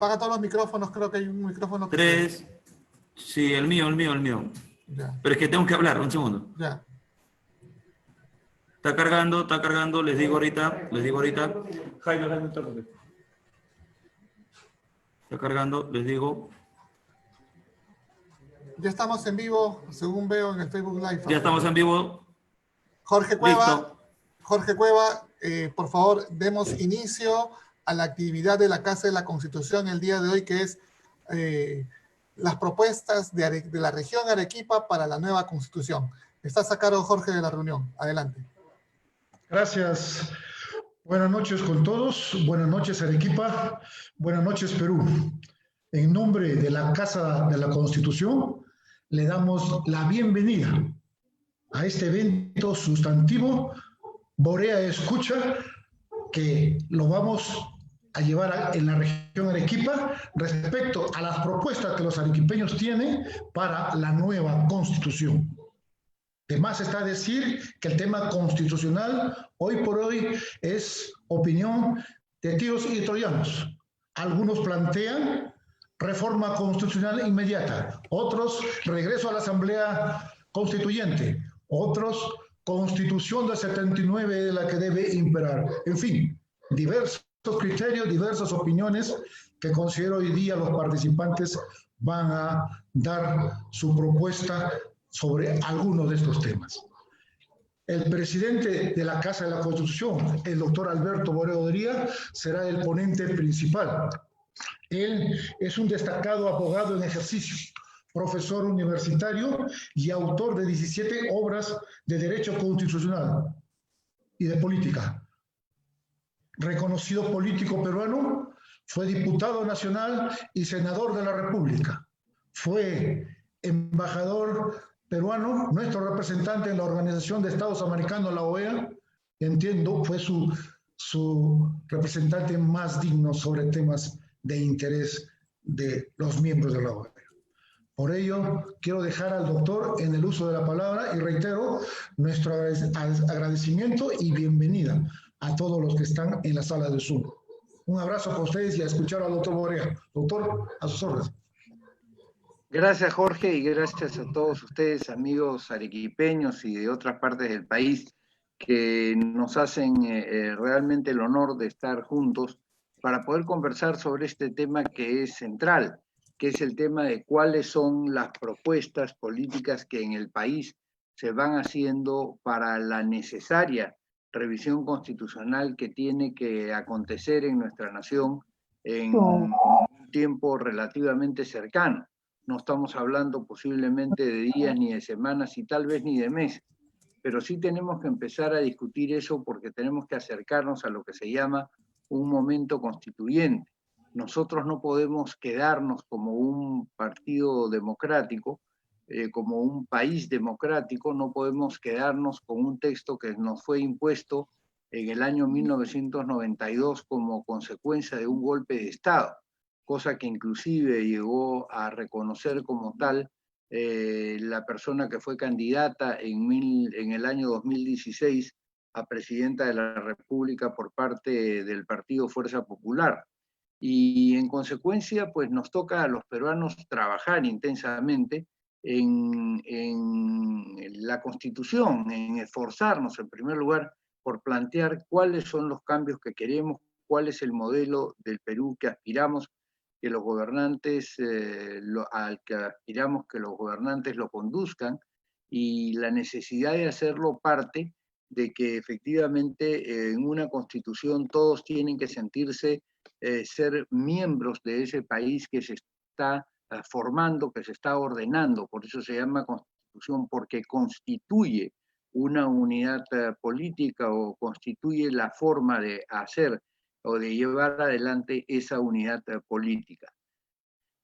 Apaga todos los micrófonos, creo que hay un micrófono que... Tres. Sí, el mío. Ya, Pero es que tengo que hablar, un segundo. ya. Está cargando, les digo ahorita. Jaime, un toque. Está cargando, les digo. Ya estamos en vivo, según veo en el Facebook Live. Ya estamos en vivo. Jorge Cueva, Listo. por favor, demos inicio a la actividad de la Casa de la Constitución el día de hoy, que es las propuestas de la región Arequipa para la nueva Constitución. Estás a cargo, Jorge, de la reunión. Adelante. Gracias. Buenas noches con todos. Buenas noches, Arequipa. Buenas noches, Perú. En nombre de la Casa de la Constitución, le damos la bienvenida a este evento sustantivo, Borea Escucha, que lo vamos a llevar en la región Arequipa respecto a las propuestas que los arequipeños tienen para la nueva Constitución. De más está decir que el tema constitucional hoy por hoy es opinión de tíos y troyanos. Algunos plantean reforma constitucional inmediata, otros regreso a la Asamblea Constituyente, otros constitución del 79 de la que debe imperar. En fin, diversos criterios, diversas opiniones que considero hoy día los participantes van a dar su propuesta sobre algunos de estos temas. El presidente de la Casa de la Constitución, el doctor Alberto Borrego Díaz, será el ponente principal. Él es un destacado abogado en ejercicio, profesor universitario y autor de 17 obras de derecho constitucional y de política. Reconocido político peruano, fue diputado nacional y senador de la República. Fue embajador peruano, nuestro representante en la Organización de Estados Americanos, la OEA, entiendo, fue su representante más digno sobre temas de interés de los miembros de la OEA. Por ello, quiero dejar al doctor en el uso de la palabra y reitero nuestro agradecimiento y bienvenida a todos los que están en la sala de Zoom. Un abrazo para ustedes y a escuchar al doctor Borrego. Doctor, a sus órdenes. Gracias, Jorge, y gracias a todos ustedes, amigos arequipeños y de otras partes del país, que nos hacen realmente el honor de estar juntos para poder conversar sobre este tema que es central, que es el tema de cuáles son las propuestas políticas que en el país se van haciendo para la necesaria revisión constitucional que tiene que acontecer en nuestra nación en un tiempo relativamente cercano. No estamos hablando posiblemente de días, ni de semanas, y tal vez ni de meses, pero sí tenemos que empezar a discutir eso porque tenemos que acercarnos a lo que se llama un momento constituyente. Nosotros no podemos quedarnos como un partido democrático, como un país democrático, no podemos quedarnos con un texto que nos fue impuesto en el año 1992 como consecuencia de un golpe de Estado, cosa que inclusive llegó a reconocer como tal la persona que fue candidata en el año 2016 a presidenta de la República por parte del Partido Fuerza Popular. Y en consecuencia, pues nos toca a los peruanos trabajar intensamente en la Constitución, en esforzarnos en primer lugar por plantear cuáles son los cambios que queremos, cuál es el modelo del Perú que aspiramos que los gobernantes, al que aspiramos que los gobernantes lo conduzcan, y la necesidad de hacerlo parte de que efectivamente en una constitución todos tienen que sentirse ser miembros de ese país que se está formando, que se está ordenando. Por eso se llama constitución, porque constituye una unidad política o constituye la forma de hacer o de llevar adelante esa unidad política.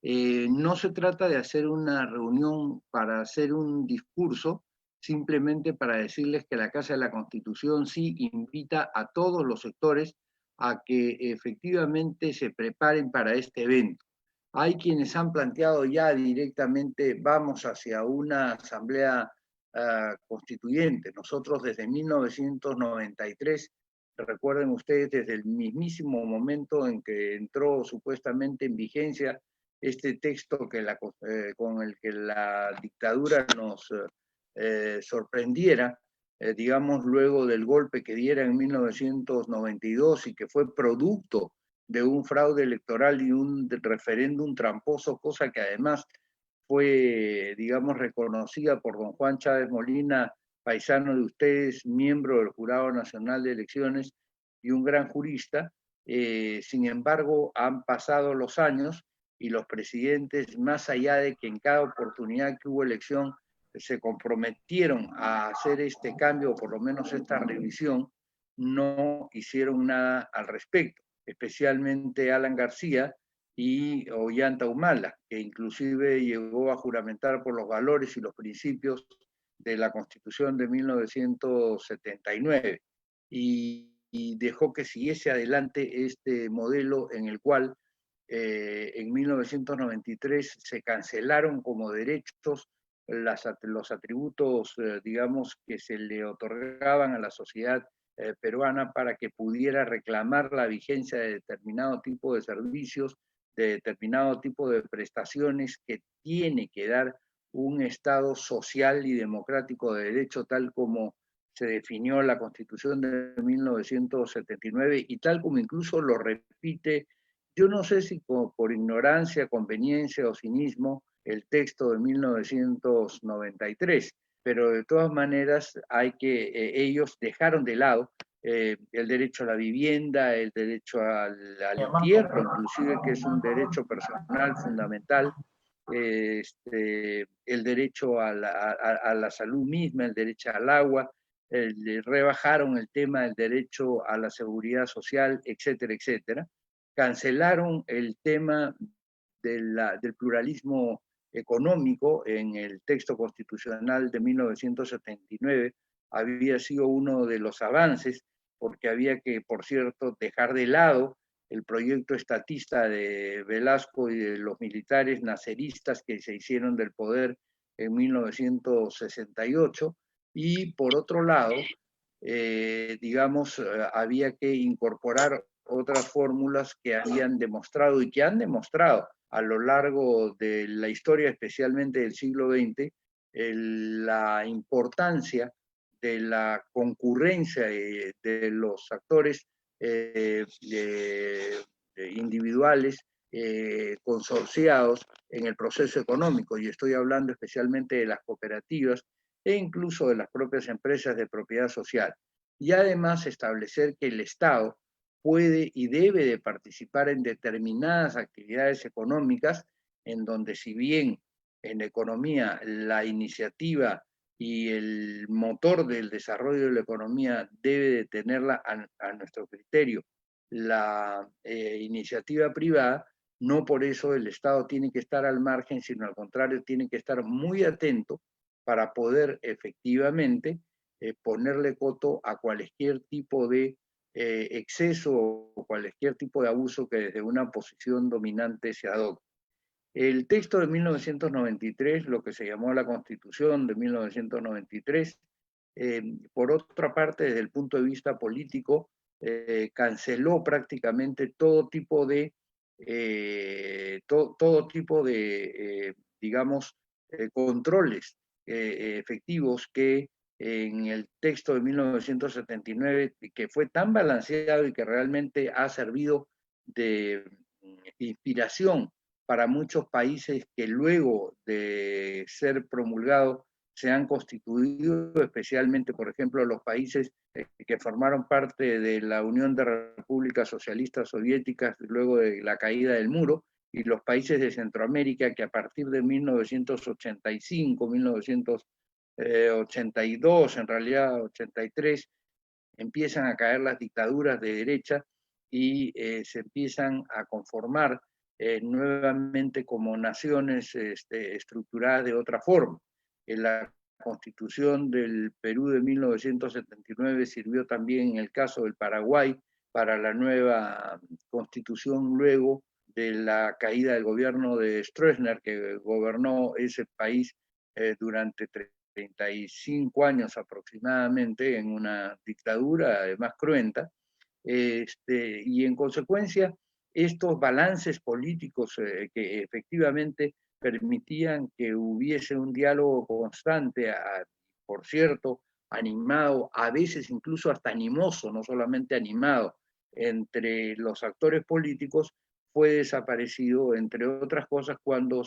No se trata de hacer una reunión para hacer un discurso, simplemente para decirles que la Casa de la Constitución sí invita a todos los sectores a que efectivamente se preparen para este evento. Hay quienes han planteado ya directamente, vamos hacia una asamblea constituyente. Nosotros desde 1993 recuerden ustedes, desde el mismísimo momento en que entró supuestamente en vigencia este texto con el que la dictadura nos sorprendiera, digamos, luego del golpe que diera en 1992 y que fue producto de un fraude electoral y un referéndum tramposo, cosa que además fue, digamos, reconocida por don Juan Chávez Molina, paisano de ustedes, miembro del Jurado Nacional de Elecciones y un gran jurista. Sin embargo, han pasado los años y los presidentes, más allá de que en cada oportunidad que hubo elección se comprometieron a hacer este cambio, o por lo menos esta revisión, no hicieron nada al respecto, especialmente Alan García y Ollanta Humala, que inclusive llegó a juramentar por los valores y los principios de la Constitución de 1979 y dejó que siguiese adelante este modelo en el cual en 1993 se cancelaron como derechos los atributos, digamos, que se le otorgaban a la sociedad peruana para que pudiera reclamar la vigencia de determinado tipo de servicios, de determinado tipo de prestaciones que tiene que dar un Estado social y democrático de derecho, tal como se definió la Constitución de 1979 y tal como incluso lo repite, yo no sé si por ignorancia, conveniencia o cinismo, el texto de 1993, pero de todas maneras hay que, ellos dejaron de lado el derecho a la vivienda, el derecho al entierro, inclusive, que es un derecho personal fundamental, el derecho a la salud misma, el derecho al agua, le rebajaron el tema del derecho a la seguridad social, etcétera, etcétera. Cancelaron el tema del pluralismo económico en el texto constitucional de 1979, había sido uno de los avances, porque había que, por cierto, dejar de lado el proyecto estatista de Velasco y de los militares naceristas que se hicieron del poder en 1968, y por otro lado, digamos, había que incorporar otras fórmulas que habían demostrado y que han demostrado a lo largo de la historia, especialmente del siglo XX, la importancia de la concurrencia de los actores individuales consorciados en el proceso económico, y estoy hablando especialmente de las cooperativas e incluso de las propias empresas de propiedad social. Y además establecer que el Estado puede y debe de participar en determinadas actividades económicas en donde, si bien en economía la iniciativa y el motor del desarrollo de la economía debe de tenerla a nuestro criterio la iniciativa privada, no por eso el Estado tiene que estar al margen, sino al contrario, tiene que estar muy atento para poder efectivamente ponerle coto a cualquier tipo de exceso o cualquier tipo de abuso que desde una posición dominante se adopte. El texto de 1993, lo que se llamó la Constitución de 1993, por otra parte, desde el punto de vista político, canceló prácticamente todo tipo de, digamos, controles efectivos que en el texto de 1979, que fue tan balanceado y que realmente ha servido de inspiración para muchos países que luego de ser promulgado se han constituido, especialmente, por ejemplo, los países que formaron parte de la Unión de Repúblicas Socialistas Soviéticas luego de la caída del muro, y los países de Centroamérica que a partir de 1985, 1982, en realidad 83, empiezan a caer las dictaduras de derecha y se empiezan a conformar nuevamente como naciones estructuradas de otra forma. La Constitución del Perú de 1979 sirvió también en el caso del Paraguay para la nueva constitución luego de la caída del gobierno de Stroessner, que gobernó ese país durante 35 años aproximadamente en una dictadura además cruenta, Y en consecuencia, estos balances políticos que efectivamente permitían que hubiese un diálogo constante, por cierto, animado, a veces incluso hasta animoso, no solamente animado, entre los actores políticos, fue desaparecido, entre otras cosas, cuando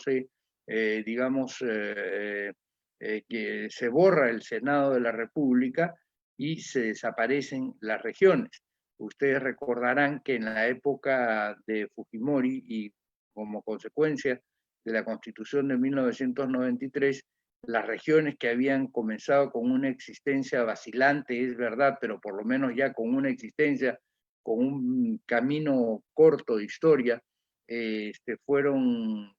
que se borra el Senado de la República y se desaparecen las regiones. Ustedes recordarán que en la época de Fujimori y como consecuencia de la Constitución de 1993, las regiones que habían comenzado con una existencia vacilante, es verdad, pero por lo menos ya con una existencia, con un camino corto de historia, fueron,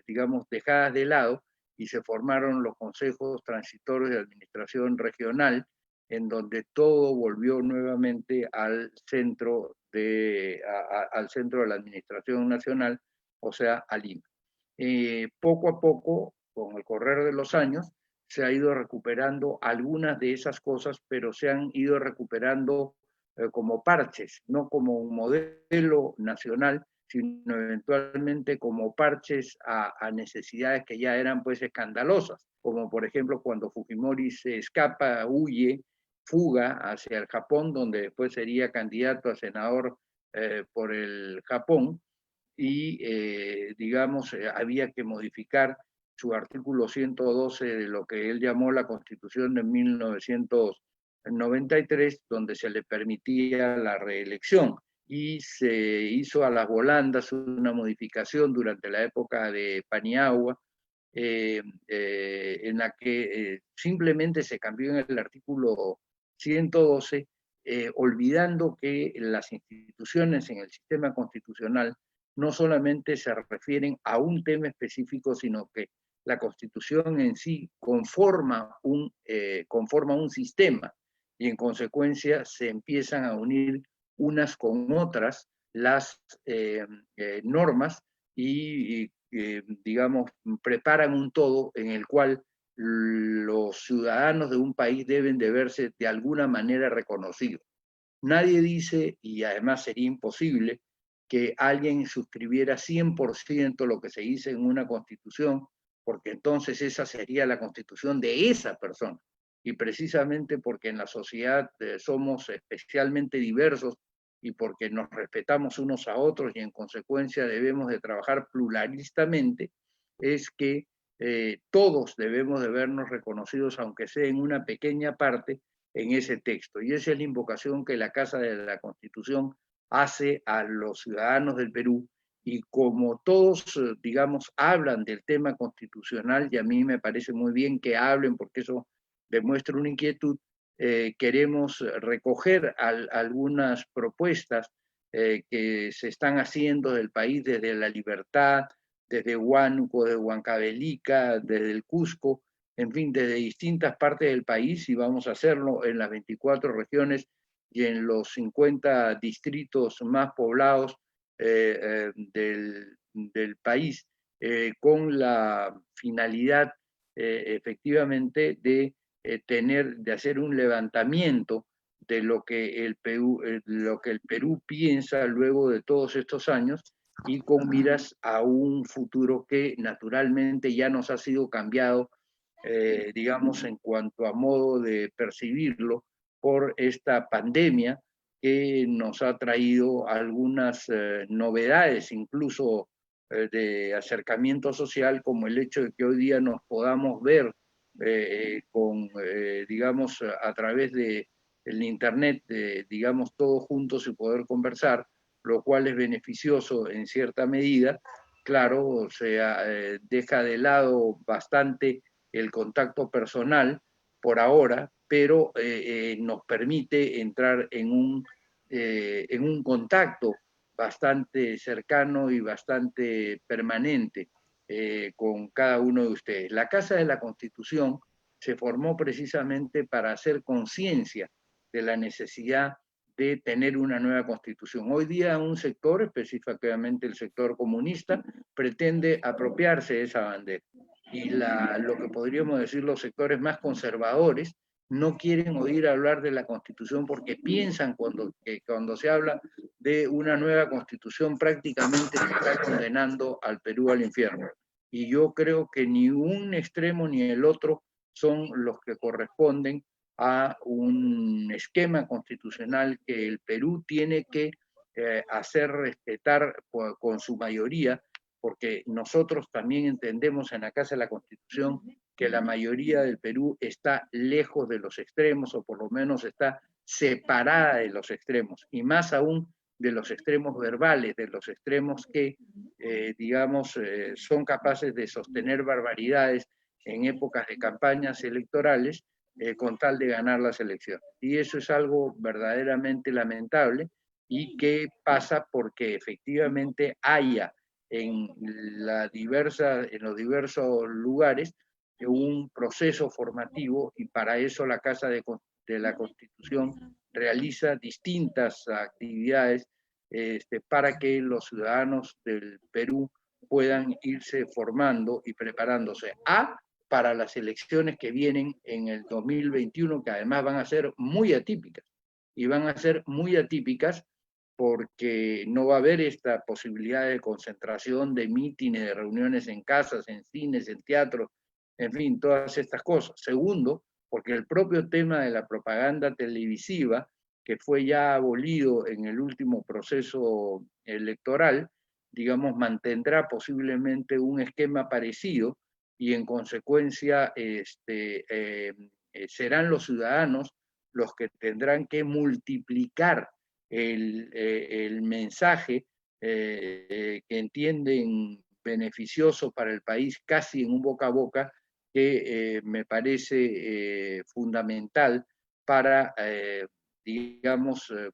digamos, dejadas de lado y se formaron los consejos transitorios de administración regional, en donde todo volvió nuevamente al centro de la administración nacional, o sea, a Lima. Poco a poco, con el correr de los años, se ha ido recuperando algunas de esas cosas, pero se han ido recuperando como parches, no como un modelo nacional, sino eventualmente como parches a necesidades que ya eran pues escandalosas, como por ejemplo cuando Fujimori se escapa, huye, fuga hacia el Japón, donde después sería candidato a senador por el Japón, y había que modificar su artículo 112 de lo que él llamó la Constitución de 1993, donde se le permitía la reelección, y se hizo a las volandas una modificación durante la época de Paniagua, en la que simplemente se cambió en el artículo 112, olvidando que las instituciones en el sistema constitucional no solamente se refieren a un tema específico, sino que la Constitución en sí conforma un sistema, y en consecuencia se empiezan a unir unas con otras las normas y digamos, preparan un todo en el cual los ciudadanos de un país deben de verse de alguna manera reconocidos. Nadie dice, y además sería imposible, que alguien suscribiera 100% lo que se dice en una constitución, porque entonces esa sería la constitución de esa persona. Y precisamente porque en la sociedad somos especialmente diversos y porque nos respetamos unos a otros y en consecuencia debemos de trabajar pluralistamente, es que todos debemos de vernos reconocidos, aunque sea en una pequeña parte, en ese texto. Y esa es la invocación que la Casa de la Constitución hace a los ciudadanos del Perú, y como todos, digamos, hablan del tema constitucional, y a mí me parece muy bien que hablen porque eso demuestra una inquietud, queremos recoger algunas propuestas que se están haciendo del país desde La Libertad, desde Huánuco, de Huancavelica, desde el Cusco, en fin, desde distintas partes del país, y vamos a hacerlo en las 24 regiones y en los 50 distritos más poblados del país, con la finalidad efectivamente de hacer un levantamiento de lo que el Perú piensa luego de todos estos años, y con miras a un futuro que naturalmente ya nos ha sido cambiado, digamos, en cuanto a modo de percibirlo por esta pandemia que nos ha traído algunas novedades, incluso de acercamiento social, como el hecho de que hoy día nos podamos ver digamos, a través del Internet, digamos, todos juntos y poder conversar, lo cual es beneficioso en cierta medida. Claro, o sea, deja de lado bastante el contacto personal por ahora, pero nos permite entrar en un contacto bastante cercano y bastante permanente con cada uno de ustedes. La Casa de la Constitución se formó precisamente para hacer conciencia de la necesidad de tener una nueva constitución. Hoy día un sector, específicamente el sector comunista, pretende apropiarse de esa bandera. Y lo que podríamos decir los sectores más conservadores no quieren oír hablar de la Constitución porque piensan que cuando se habla de una nueva Constitución prácticamente se está condenando al Perú al infierno. Y yo creo que ni un extremo ni el otro son los que corresponden a un esquema constitucional que el Perú tiene que hacer respetar con su mayoría, porque nosotros también entendemos en la Casa de la Constitución que la mayoría del Perú está lejos de los extremos, o por lo menos está separada de los extremos, y más aún de los extremos verbales, de los extremos que, son capaces de sostener barbaridades en épocas de campañas electorales con tal de ganar las elecciones. Y eso es algo verdaderamente lamentable y que pasa porque efectivamente haya en los diversos lugares un proceso formativo, y para eso la Casa de la Constitución realiza distintas actividades para que los ciudadanos del Perú puedan irse formando y preparándose para las elecciones que vienen en el 2021, que además van a ser muy atípicas, y van a ser muy atípicas porque no va a haber esta posibilidad de concentración, de mítines, de reuniones en casas, en cines, en teatros, en fin, todas estas cosas. Segundo, porque el propio tema de la propaganda televisiva, que fue ya abolido en el último proceso electoral, digamos, mantendrá posiblemente un esquema parecido, y en consecuencia serán los ciudadanos los que tendrán que multiplicar el mensaje que entienden beneficioso para el país, casi en un boca a boca, que me parece fundamental para,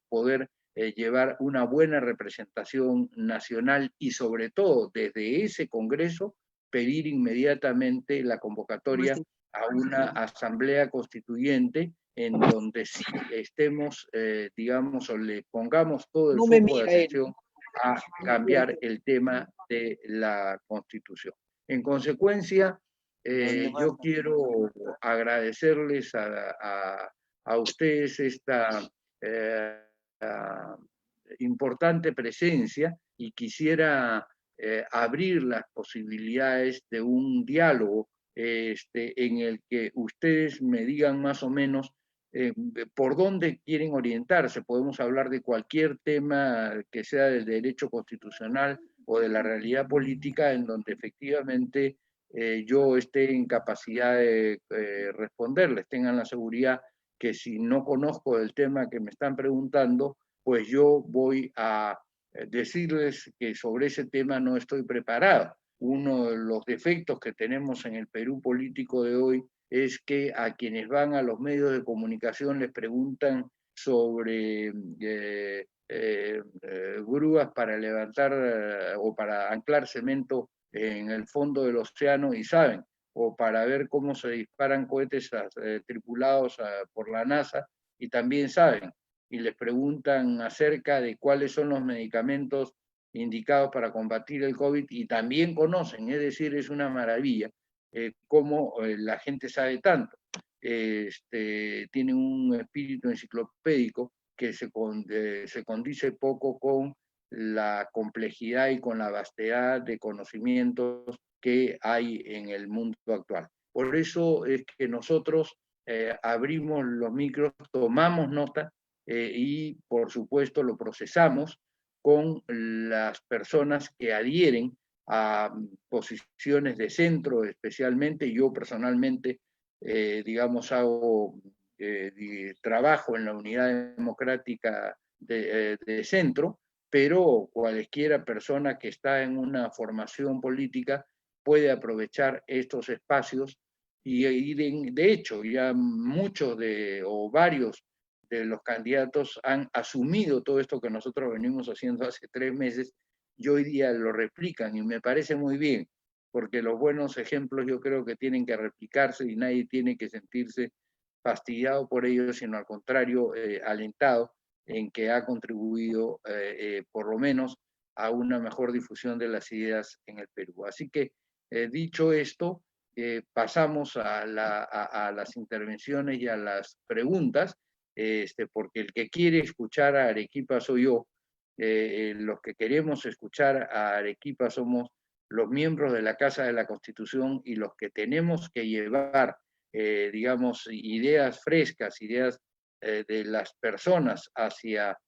poder llevar una buena representación nacional, y sobre todo desde ese Congreso pedir inmediatamente la convocatoria a una asamblea constituyente en donde sí estemos, o le pongamos todo el foco de atención a cambiar el tema de la Constitución. En consecuencia, yo quiero agradecerles a ustedes esta importante presencia, y quisiera abrir las posibilidades de un diálogo en el que ustedes me digan más o menos por dónde quieren orientarse. Podemos hablar de cualquier tema que sea del derecho constitucional o de la realidad política, en donde efectivamente yo esté en capacidad de responderles. Tengan la seguridad que si no conozco el tema que me están preguntando, pues yo voy a decirles que sobre ese tema no estoy preparado. Uno de los defectos que tenemos en el Perú político de hoy es que a quienes van a los medios de comunicación les preguntan sobre grúas para levantar o para anclar cemento en el fondo del océano, y saben, o para ver cómo se disparan cohetes tripulados por la NASA, y también saben, y les preguntan acerca de cuáles son los medicamentos indicados para combatir el COVID, y también conocen. Es decir, es una maravilla cómo la gente sabe tanto. Tiene un espíritu enciclopédico que se condice poco con la complejidad y con la vastedad de conocimientos que hay en el mundo actual. Por eso es que nosotros abrimos los micros, tomamos nota y por supuesto lo procesamos con las personas que adhieren a posiciones de centro, especialmente. Yo personalmente, hago trabajo en la Unidad Democrática de centro, pero cualquiera persona que está en una formación política puede aprovechar estos espacios, y de hecho ya muchos o varios de los candidatos han asumido todo esto que nosotros venimos haciendo hace 3 meses, y hoy día lo replican, y me parece muy bien, porque los buenos ejemplos yo creo que tienen que replicarse, y nadie tiene que sentirse fastidiado por ello, sino al contrario, alentado en que ha contribuido por lo menos a una mejor difusión de las ideas en el Perú. Así que, dicho esto, pasamos a las intervenciones y a las preguntas, porque el que quiere escuchar a Arequipa soy yo. Los que queremos escuchar a Arequipa somos los miembros de la Casa de la Constitución y los que tenemos que llevar, digamos, ideas frescas, ideas de las personas hacia,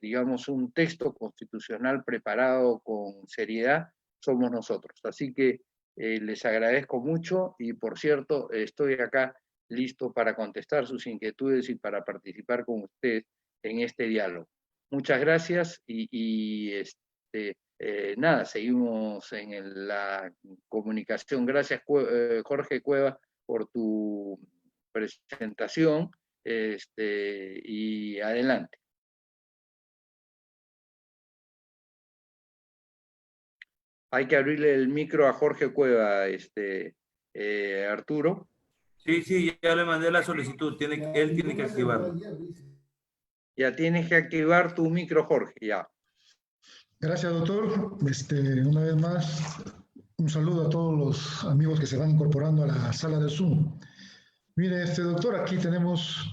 digamos, un texto constitucional preparado con seriedad, somos nosotros. Así que les agradezco mucho y, por cierto, estoy acá listo para contestar sus inquietudes y para participar con ustedes en este diálogo. Muchas gracias y nada, seguimos en la comunicación. Gracias, Jorge Cueva, por tu presentación y adelante. Hay que abrirle el micro a Jorge Cueva, Arturo. Sí, ya le mandé la solicitud. Él tiene que activarlo. Ya tienes que activar tu micro, Jorge, ya. Gracias, doctor. Una vez más, un saludo a todos los amigos que se van incorporando a la sala de Zoom. Mire, doctor, aquí tenemos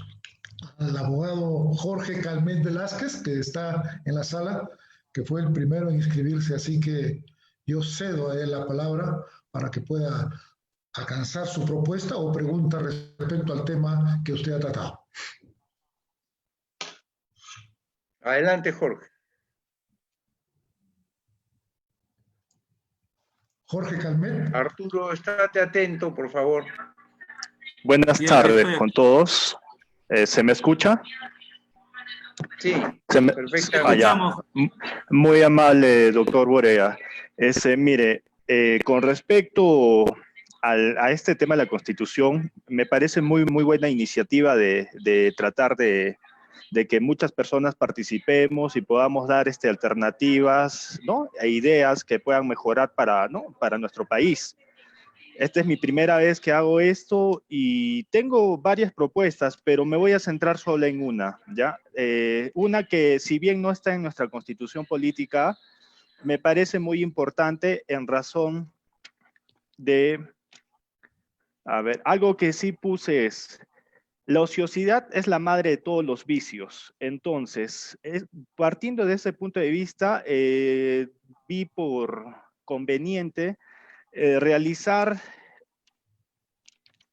al abogado Jorge Calmet Velázquez, que está en la sala, que fue el primero en inscribirse, así que yo cedo a él la palabra para que pueda alcanzar su propuesta o pregunta respecto al tema que usted ha tratado. Adelante, Jorge. Jorge Calmet. Arturo, estate atento, por favor. Buenas tardes con todos. ¿Se me escucha? Sí, perfectamente. Muy amable, doctor Borea. Mire, con respecto a este tema de la Constitución, me parece muy buena iniciativa de tratar de que muchas personas participemos y podamos dar alternativas, ¿no? E ideas que puedan mejorar para nuestro país. Esta es mi primera vez que hago esto y tengo varias propuestas, pero me voy a centrar solo en una, ¿ya? Una que, si bien no está en nuestra Constitución política, me parece muy importante en razón de, algo que sí puse es, la ociosidad es la madre de todos los vicios. Entonces, partiendo de ese punto de vista, vi por conveniente realizar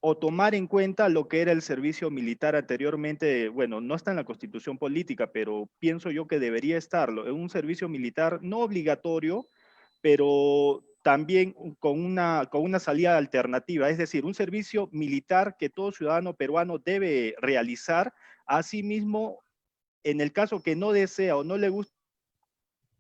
o tomar en cuenta lo que era el servicio militar anteriormente. Bueno, no está en la Constitución política, pero pienso yo que debería estarlo. Es un servicio militar no obligatorio, pero también con una salida alternativa, es decir, un servicio militar que todo ciudadano peruano debe realizar. Asimismo, en el caso que no desea o no le gusta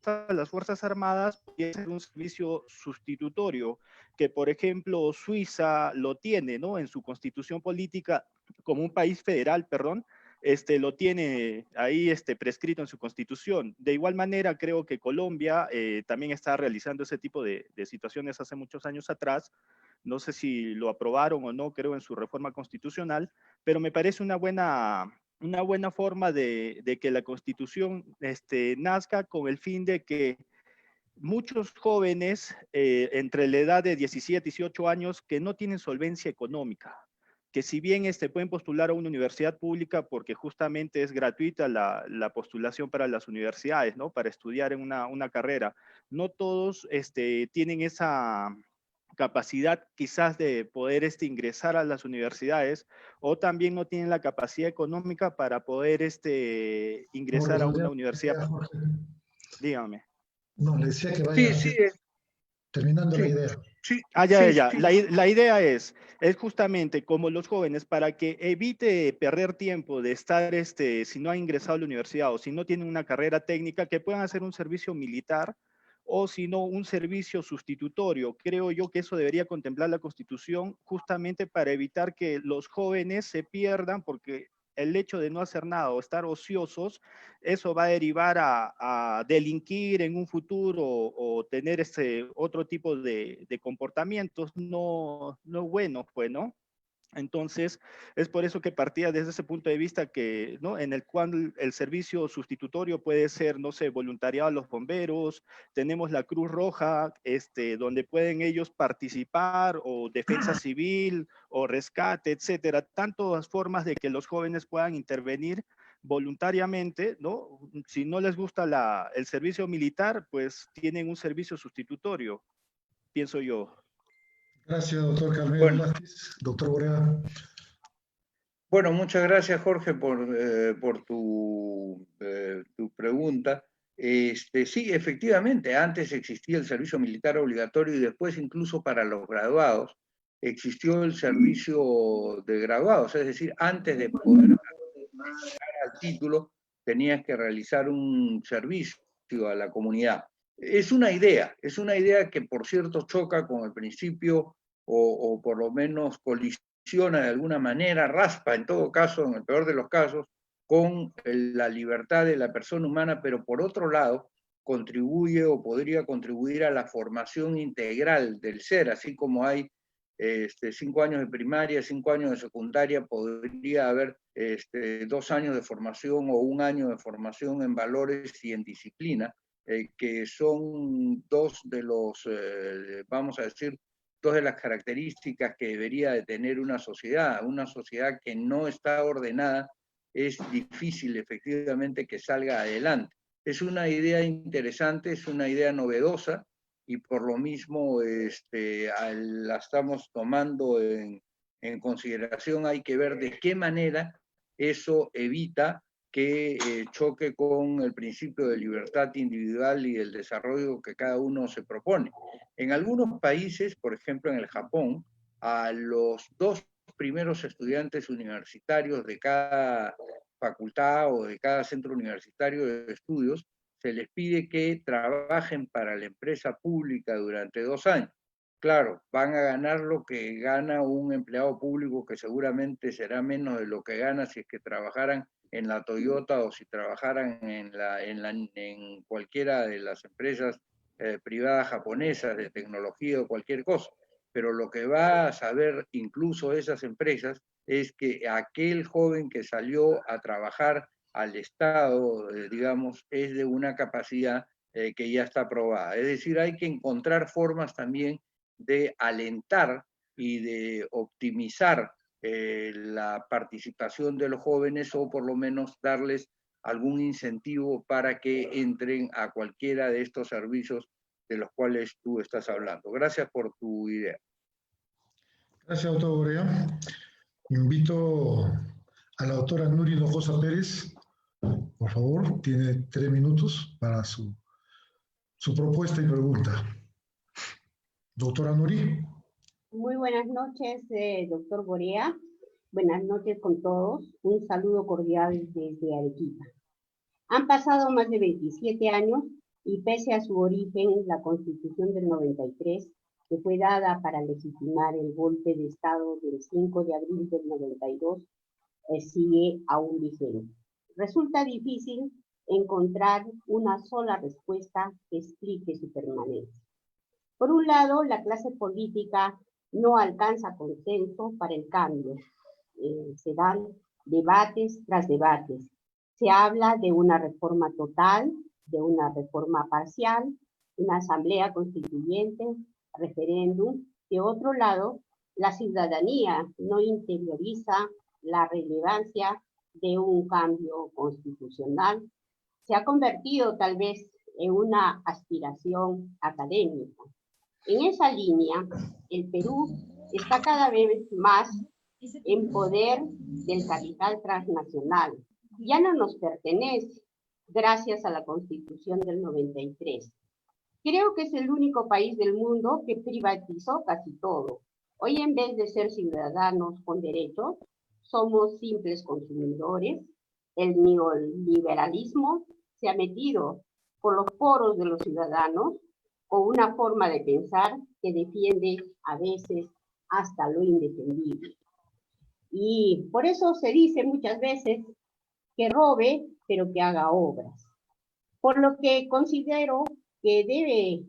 a las Fuerzas Armadas, puede ser un servicio sustitutorio, que por ejemplo Suiza lo tiene, ¿no? En su constitución política, como un país federal, perdón, lo tiene ahí prescrito en su constitución. De igual manera, creo que Colombia también está realizando ese tipo de situaciones hace muchos años atrás. No sé si lo aprobaron o no, creo, en su reforma constitucional, pero me parece una buena forma de que la Constitución nazca con el fin de que muchos jóvenes entre la edad de 17 y 18 años que no tienen solvencia económica, que si bien pueden postular a una universidad pública porque justamente es gratuita la postulación para las universidades, ¿no? Para estudiar en una carrera, no todos tienen esa capacidad quizás de poder ingresar a las universidades, o también no tienen la capacidad económica para poder ingresar a una universidad. Dígame. No, le decía que vaya terminando la idea. Sí, ya. La idea es justamente como los jóvenes, para que evite perder tiempo de estar, si no han ingresado a la universidad o si no tienen una carrera técnica, que puedan hacer un servicio militar o si no un servicio sustitutorio. Creo yo que eso debería contemplar la Constitución, justamente para evitar que los jóvenes se pierdan, porque el hecho de no hacer nada o estar ociosos, eso va a derivar a delinquir en un futuro o tener otro tipo de comportamientos no buenos, pues, ¿no? Entonces, es por eso que partía desde ese punto de vista que, ¿no? En el cual el servicio sustitutorio puede ser, no sé, voluntariado a los bomberos, tenemos la Cruz Roja, donde pueden ellos participar, o defensa civil, o rescate, etcétera. Tantas formas de que los jóvenes puedan intervenir voluntariamente, ¿no? Si no les gusta el servicio militar, pues tienen un servicio sustitutorio, pienso yo. Gracias, doctor Carmelo Bueno, Vázquez. Doctor Borea. bueno, muchas gracias, Jorge, por tu pregunta. Sí, efectivamente, antes existía el servicio militar obligatorio y después, incluso para los graduados, existió el servicio de graduados. Es decir, antes de poder acceder al título, tenías que realizar un servicio a la comunidad. Es una idea que, por cierto, choca con el principio o por lo menos colisiona de alguna manera, raspa en todo caso, en el peor de los casos, con la libertad de la persona humana, pero por otro lado contribuye o podría contribuir a la formación integral del ser, así como hay 5 años de primaria, 5 años de secundaria, podría haber 2 años de formación o 1 año de formación en valores y en disciplina, que son dos de los, vamos a decir, dos de las características que debería de tener una sociedad que no está ordenada. Es difícil efectivamente que salga adelante. Es una idea interesante, es una idea novedosa, y por lo mismo la estamos tomando en consideración. Hay que ver de qué manera eso evita que choque con el principio de libertad individual y el desarrollo que cada uno se propone. En algunos países, por ejemplo en el Japón, a los 2 primeros estudiantes universitarios de cada facultad o de cada centro universitario de estudios, se les pide que trabajen para la empresa pública durante 2 años. Claro, van a ganar lo que gana un empleado público, que seguramente será menos de lo que gana si es que trabajaran en la Toyota o si trabajaran en cualquiera de las empresas privadas japonesas de tecnología o cualquier cosa. Pero lo que va a saber incluso esas empresas es que aquel joven que salió a trabajar al Estado, digamos, es de una capacidad que ya está aprobada. Es decir, hay que encontrar formas también de alentar y de optimizar la participación de los jóvenes, o por lo menos darles algún incentivo para que entren a cualquiera de estos servicios de los cuales tú estás hablando. Gracias por tu idea. Gracias, doctor Borea. Invito a la doctora Nuri Hinojosa Pérez. Por favor, tiene 3 minutos para su propuesta y pregunta. Doctora Nuri. Muy buenas noches, doctor Borea. Buenas noches con todos. Un saludo cordial desde Arequipa. Han pasado más de 27 años y pese a su origen, la Constitución del 93, que fue dada para legitimar el golpe de Estado del 5 de abril del 92, sigue aún vigente. Resulta difícil encontrar una sola respuesta que explique su permanencia. Por un lado, la clase política no alcanza consenso para el cambio. Se dan debates tras debates. Se habla de una reforma total, de una reforma parcial, una asamblea constituyente, referéndum. De otro lado, la ciudadanía no interioriza la relevancia de un cambio constitucional. Se ha convertido tal vez en una aspiración académica. En esa línea, el Perú está cada vez más en poder del capital transnacional. Ya no nos pertenece, gracias a la Constitución del 93. Creo que es el único país del mundo que privatizó casi todo. Hoy, en vez de ser ciudadanos con derechos, somos simples consumidores. El neoliberalismo se ha metido por los poros de los ciudadanos con una forma de pensar que defiende a veces hasta lo indefendible. Y por eso se dice muchas veces que robe, pero que haga obras. Por lo que considero que debe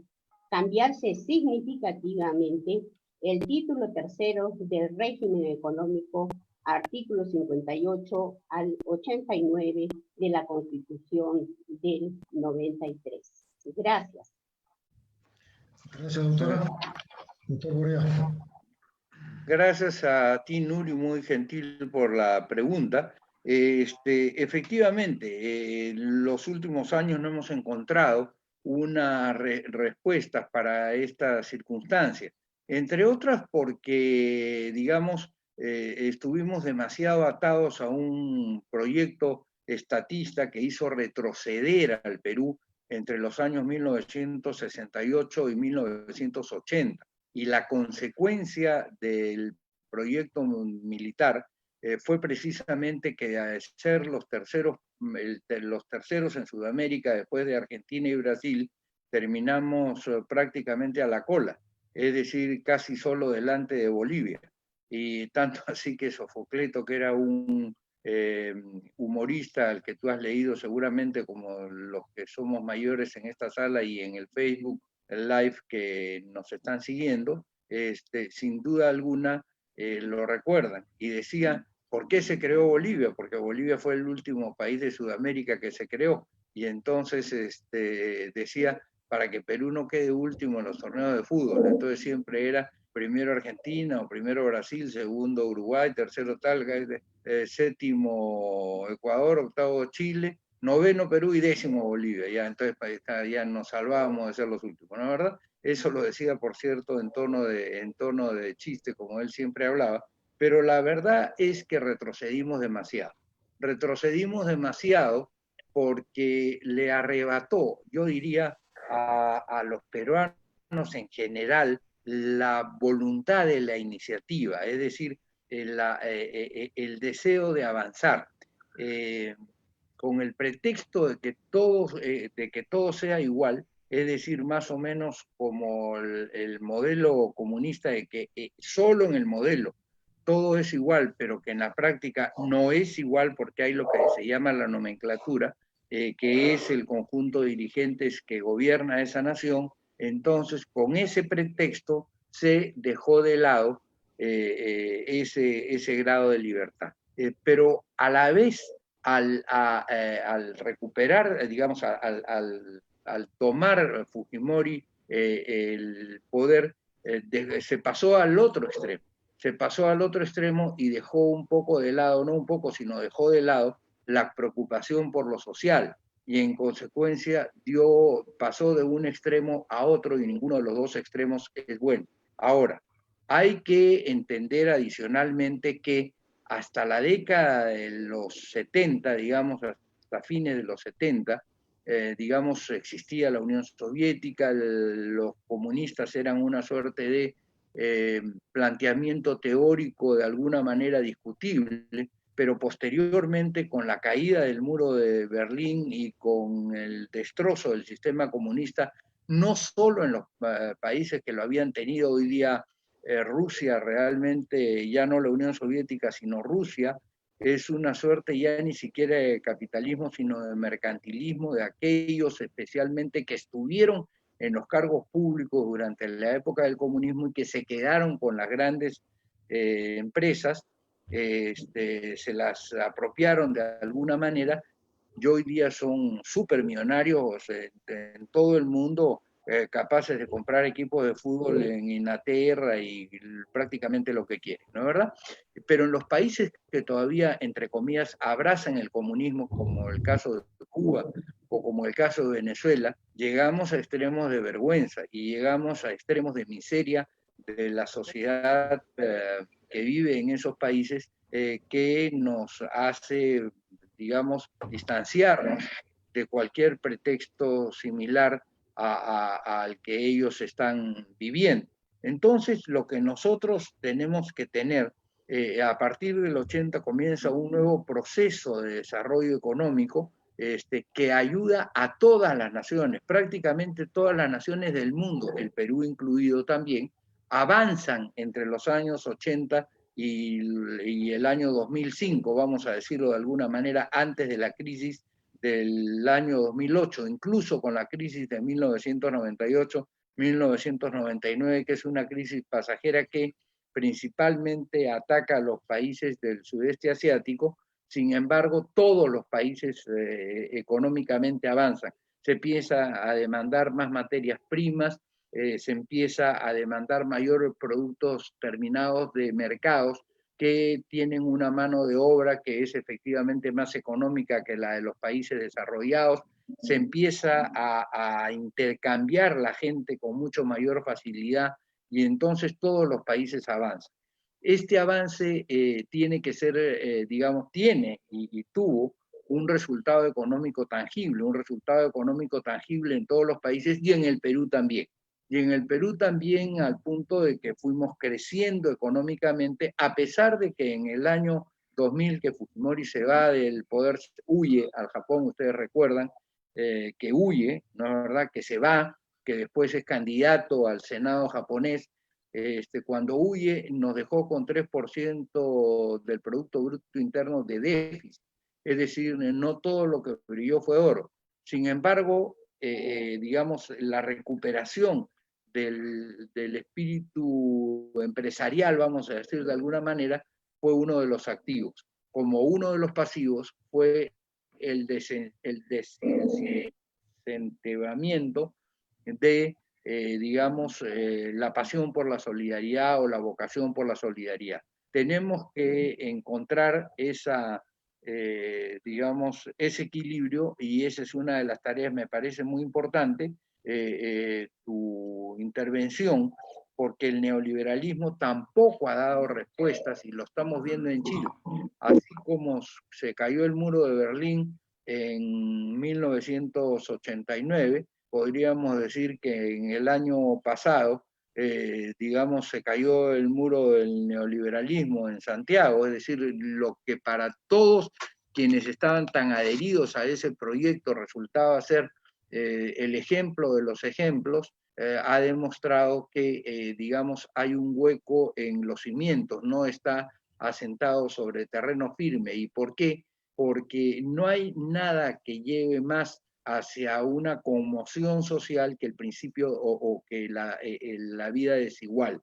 cambiarse significativamente el título tercero del régimen económico, artículo 58 al 89 de la Constitución del 93. Gracias. Gracias, doctora. Doctor Borea. Gracias a ti, Nuri, muy gentil por la pregunta. Efectivamente, en los últimos años no hemos encontrado una respuesta para esta circunstancia, entre otras porque, digamos, estuvimos demasiado atados a un proyecto estatista que hizo retroceder al Perú entre los años 1968 y 1980. Y la consecuencia del proyecto militar fue precisamente que al ser los terceros en Sudamérica, después de Argentina y Brasil, terminamos prácticamente a la cola, es decir, casi solo delante de Bolivia. Y tanto así que Sofocleto, que era un humorista al que tú has leído seguramente, como los que somos mayores en esta sala y en el Facebook Live que nos están siguiendo, sin duda alguna lo recuerdan. Y decía, ¿por qué se creó Bolivia? Porque Bolivia fue el último país de Sudamérica que se creó. Y entonces decía, para que Perú no quede último en los torneos de fútbol. Entonces siempre era primero Argentina o primero Brasil, segundo Uruguay, tercero tal, séptimo Ecuador, octavo Chile, noveno Perú y décimo Bolivia. Ya, entonces ya nos salvábamos de ser los últimos, ¿no es verdad? Eso lo decía, por cierto, en tono de chiste, como él siempre hablaba, pero la verdad es que retrocedimos demasiado. Retrocedimos demasiado porque le arrebató, yo diría, a los peruanos en general la voluntad de la iniciativa, es decir, el deseo de avanzar, con el pretexto de que todo sea igual, es decir, más o menos como el modelo comunista de que solo en el modelo todo es igual, pero que en la práctica no es igual porque hay lo que se llama la nomenclatura, que es el conjunto de dirigentes que gobierna esa nación. Entonces, con ese pretexto se dejó de lado ese grado de libertad. Pero a la vez, al recuperar, digamos, al tomar Fujimori el poder, se pasó al otro extremo. Se pasó al otro extremo y dejó un poco de lado, no un poco, sino dejó de lado la preocupación por lo social. Y en consecuencia pasó de un extremo a otro y ninguno de los dos extremos es bueno. Ahora, hay que entender adicionalmente que hasta la década de los 70, digamos, hasta fines de los 70, digamos, existía la Unión Soviética, los comunistas eran una suerte de planteamiento teórico de alguna manera discutible, pero posteriormente con la caída del muro de Berlín y con el destrozo del sistema comunista, no solo en los países que lo habían tenido hoy día, Rusia realmente, ya no la Unión Soviética, sino Rusia, es una suerte ya ni siquiera de capitalismo, sino de mercantilismo, de aquellos especialmente que estuvieron en los cargos públicos durante la época del comunismo y que se quedaron con las grandes empresas, se las apropiaron de alguna manera, y hoy día son supermillonarios en todo el mundo, capaces de comprar equipos de fútbol en Inglaterra y prácticamente lo que quieren, ¿no es verdad? Pero en los países que todavía, entre comillas, abrazan el comunismo, como el caso de Cuba o como el caso de Venezuela, llegamos a extremos de vergüenza y llegamos a extremos de miseria de la sociedad que vive en esos países, que nos hace, digamos, distanciarnos de cualquier pretexto similar al que ellos están viviendo. Entonces, lo que nosotros tenemos que tener, a partir del 80 comienza un nuevo proceso de desarrollo económico que ayuda a todas las naciones, prácticamente todas las naciones del mundo, el Perú incluido también, avanzan entre los años 80 y el año 2005, vamos a decirlo de alguna manera, antes de la crisis del año 2008, incluso con la crisis de 1998, 1999, que es una crisis pasajera que principalmente ataca a los países del sudeste asiático. Sin embargo, todos los países económicamente avanzan. Se empieza a demandar más materias primas, se empieza a demandar mayores productos terminados de mercados que tienen una mano de obra que es efectivamente más económica que la de los países desarrollados. Se empieza a intercambiar la gente con mucho mayor facilidad y entonces todos los países avanzan. Este avance tiene que ser, digamos, tiene y tuvo un resultado económico tangible en todos los países y en el Perú también. Y en el Perú también al punto de que fuimos creciendo económicamente, a pesar de que en el año 2000 que Fujimori se va del poder, huye al Japón, ustedes recuerdan, que huye, ¿no es verdad?, que se va, que después es candidato al Senado japonés. Cuando huye nos dejó con 3% del Producto Bruto Interno de déficit, es decir, no todo lo que brilló fue oro. Sin embargo, digamos, la recuperación del espíritu empresarial, vamos a decir de alguna manera, fue uno de los activos. Como uno de los pasivos fue el desincentivamiento de, digamos, la pasión por la solidaridad o la vocación por la solidaridad. Tenemos que encontrar esa, digamos, ese equilibrio y esa es una de las tareas, me parece muy importante, tu intervención, porque el neoliberalismo tampoco ha dado respuestas y lo estamos viendo en Chile. Así como se cayó el muro de Berlín en 1989, podríamos decir que en el año pasado, digamos, se cayó el muro del neoliberalismo en Santiago, es decir, lo que para todos quienes estaban tan adheridos a ese proyecto resultaba ser el ejemplo de los ejemplos, ha demostrado que, digamos, hay un hueco en los cimientos, no está asentado sobre terreno firme. ¿Y por qué? Porque no hay nada que lleve más hacia una conmoción social que el principio o que la vida desigual.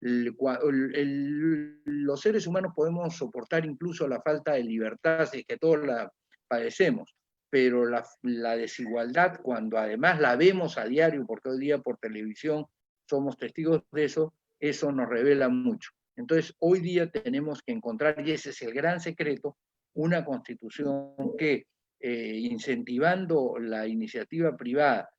Los seres humanos podemos soportar incluso la falta de libertad, si es que todos la padecemos, pero la desigualdad, cuando además la vemos a diario, porque hoy día por televisión somos testigos de eso, eso nos revela mucho. Entonces, hoy día tenemos que encontrar, y ese es el gran secreto, una constitución que, incentivando la iniciativa privada,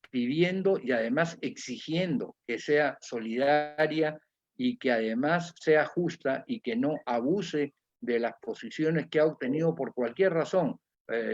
pidiendo y además exigiendo que sea solidaria y que además sea justa y que no abuse de las posiciones que ha obtenido por cualquier razón,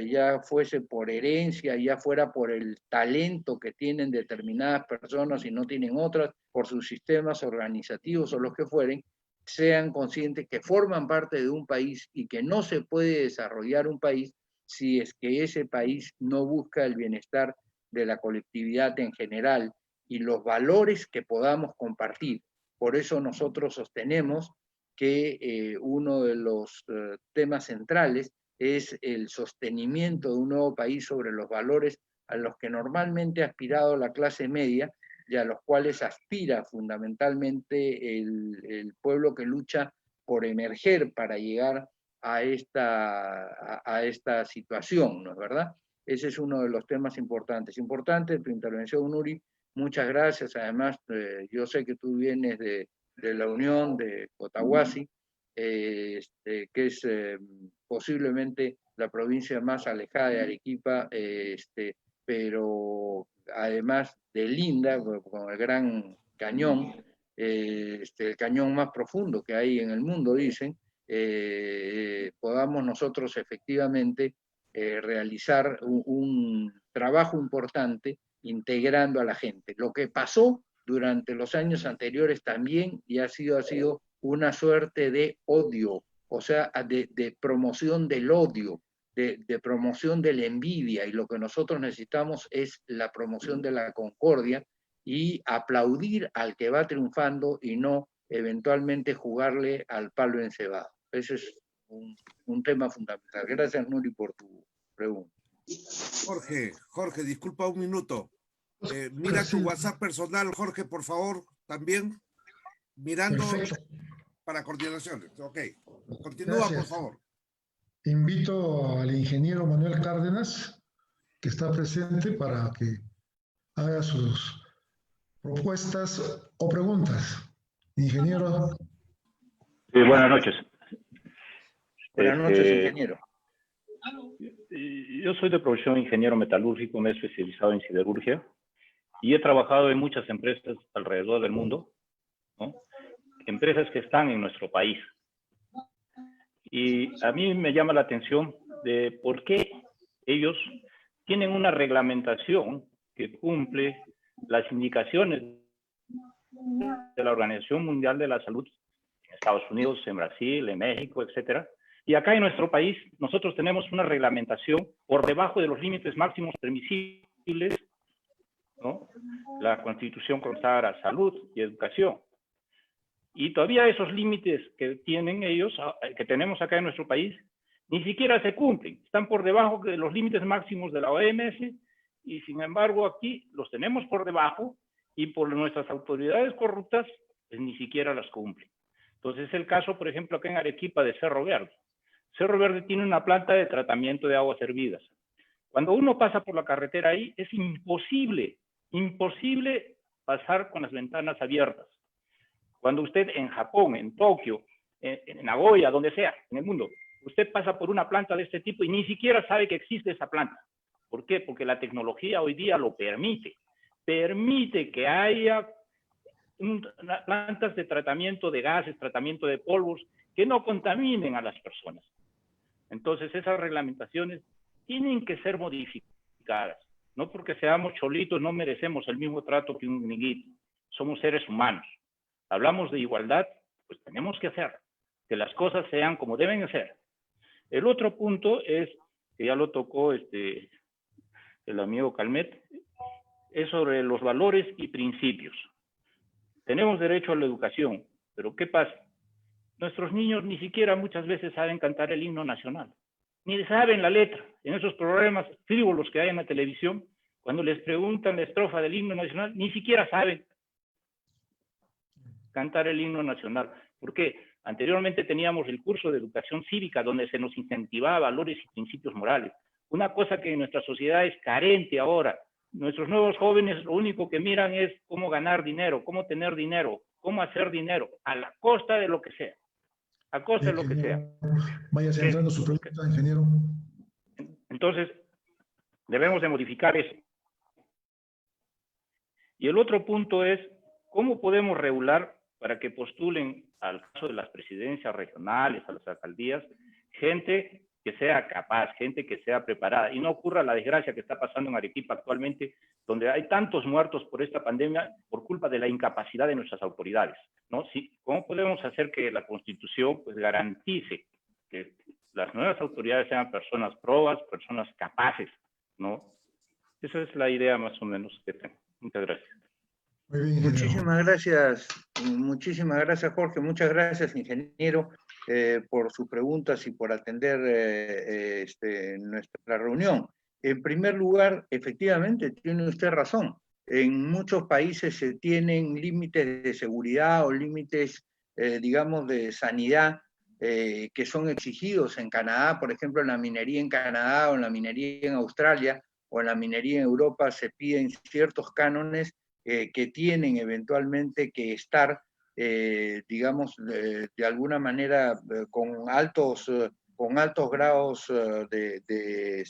ya fuese por herencia, ya fuera por el talento que tienen determinadas personas y no tienen otras, por sus sistemas organizativos o los que fueren, sean conscientes que forman parte de un país y que no se puede desarrollar un país si es que ese país no busca el bienestar de la colectividad en general y los valores que podamos compartir. Por eso nosotros sostenemos que uno de los temas centrales es el sostenimiento de un nuevo país sobre los valores a los que normalmente ha aspirado la clase media y a los cuales aspira fundamentalmente el pueblo que lucha por emerger para llegar a esta situación, ¿no es verdad? Ese es uno de los temas importantes. Importante tu intervención, Nuri. Muchas gracias. Además, yo sé que tú vienes de la Unión de Cotahuasi, que es posiblemente la provincia más alejada de Arequipa, pero además de linda, con el Gran Cañón, el cañón más profundo que hay en el mundo, dicen, podamos nosotros efectivamente realizar un trabajo importante integrando a la gente. Lo que pasó durante los años anteriores también y ha sido una suerte de odio, o sea, de promoción del odio, de promoción de la envidia, y lo que nosotros necesitamos es la promoción de la concordia y aplaudir al que va triunfando y no eventualmente jugarle al palo encebado. Ese es un tema fundamental. Gracias, Nuri, por tu pregunta. Jorge, disculpa un minuto. Mira tu WhatsApp personal, Jorge, por favor, también. Mirando Perfecto. para coordinaciones. Ok. Continúa, Gracias. por favor. Invito al ingeniero Manuel Cárdenas, que está presente, para que haga sus propuestas o preguntas. Ingeniero. Sí, buenas noches. Buenas noches, ingeniero. Yo soy de profesión ingeniero metalúrgico, me he especializado en siderurgia y he trabajado en muchas empresas alrededor del mundo, ¿no? Empresas que están en nuestro país. Y a mí me llama la atención de por qué ellos tienen una reglamentación que cumple las indicaciones de la Organización Mundial de la Salud en Estados Unidos, en Brasil, en México, etcétera. Y acá en nuestro país nosotros tenemos una reglamentación por debajo de los límites máximos permisibles, ¿no? La Constitución consagra salud y educación. Y todavía esos límites que tienen ellos, que tenemos acá en nuestro país, ni siquiera se cumplen. Están por debajo de los límites máximos de la OMS y sin embargo aquí los tenemos por debajo y por nuestras autoridades corruptas pues ni siquiera las cumplen. Entonces es el caso, por ejemplo, acá en Arequipa de Cerro Verde. Cerro Verde tiene una planta de tratamiento de aguas hervidas. Cuando uno pasa por la carretera ahí, es imposible pasar con las ventanas abiertas. Cuando usted en Japón, en Tokio, en Nagoya, donde sea, en el mundo, usted pasa por una planta de este tipo y ni siquiera sabe que existe esa planta. ¿Por qué? Porque la tecnología hoy día lo permite. Permite que haya plantas de tratamiento de gases, tratamiento de polvos, que no contaminen a las personas. Entonces esas reglamentaciones tienen que ser modificadas. No porque seamos cholitos no merecemos el mismo trato que un niñito. Somos seres humanos. Hablamos de igualdad, pues tenemos que hacer que las cosas sean como deben ser. El otro punto es, que ya lo tocó el amigo Calmet, es sobre los valores y principios. Tenemos derecho a la educación, pero ¿qué pasa? Nuestros niños ni siquiera muchas veces saben cantar el himno nacional, ni saben la letra. En esos programas frívolos que hay en la televisión, cuando les preguntan la estrofa del himno nacional, ni siquiera saben cantar el himno nacional. ¿Por qué? Anteriormente teníamos el curso de educación cívica donde se nos incentivaba valores y principios morales. Una cosa que en nuestra sociedad es carente ahora. Nuestros nuevos jóvenes lo único que miran es cómo ganar dinero, cómo tener dinero, cómo hacer dinero, a la costa de lo que sea. A costa de lo que sea. Vaya centrando su pregunta, ingeniero. Entonces, debemos de modificar eso. Y el otro punto es, ¿cómo podemos regular para que postulen al caso de las presidencias regionales, a las alcaldías, gente que sea capaz, gente que sea preparada, y no ocurra la desgracia que está pasando en Arequipa actualmente, donde hay tantos muertos por esta pandemia por culpa de la incapacidad de nuestras autoridades, ¿no? Sí, ¿cómo podemos hacer que la Constitución pues, garantice que las nuevas autoridades sean personas probas, personas capaces, ¿no? Esa es la idea más o menos que tengo. Muchas gracias. Muy bien, muchísimas gracias, Jorge. Muchas gracias, ingeniero, por sus preguntas y por atender nuestra reunión. En primer lugar, efectivamente, tiene usted razón. En muchos países se tienen límites de seguridad o límites, digamos, de sanidad que son exigidos en Canadá. Por ejemplo, en la minería en Canadá o en la minería en Australia o en la minería en Europa se piden ciertos cánones que tienen eventualmente que estar, digamos, de alguna manera con altos grados de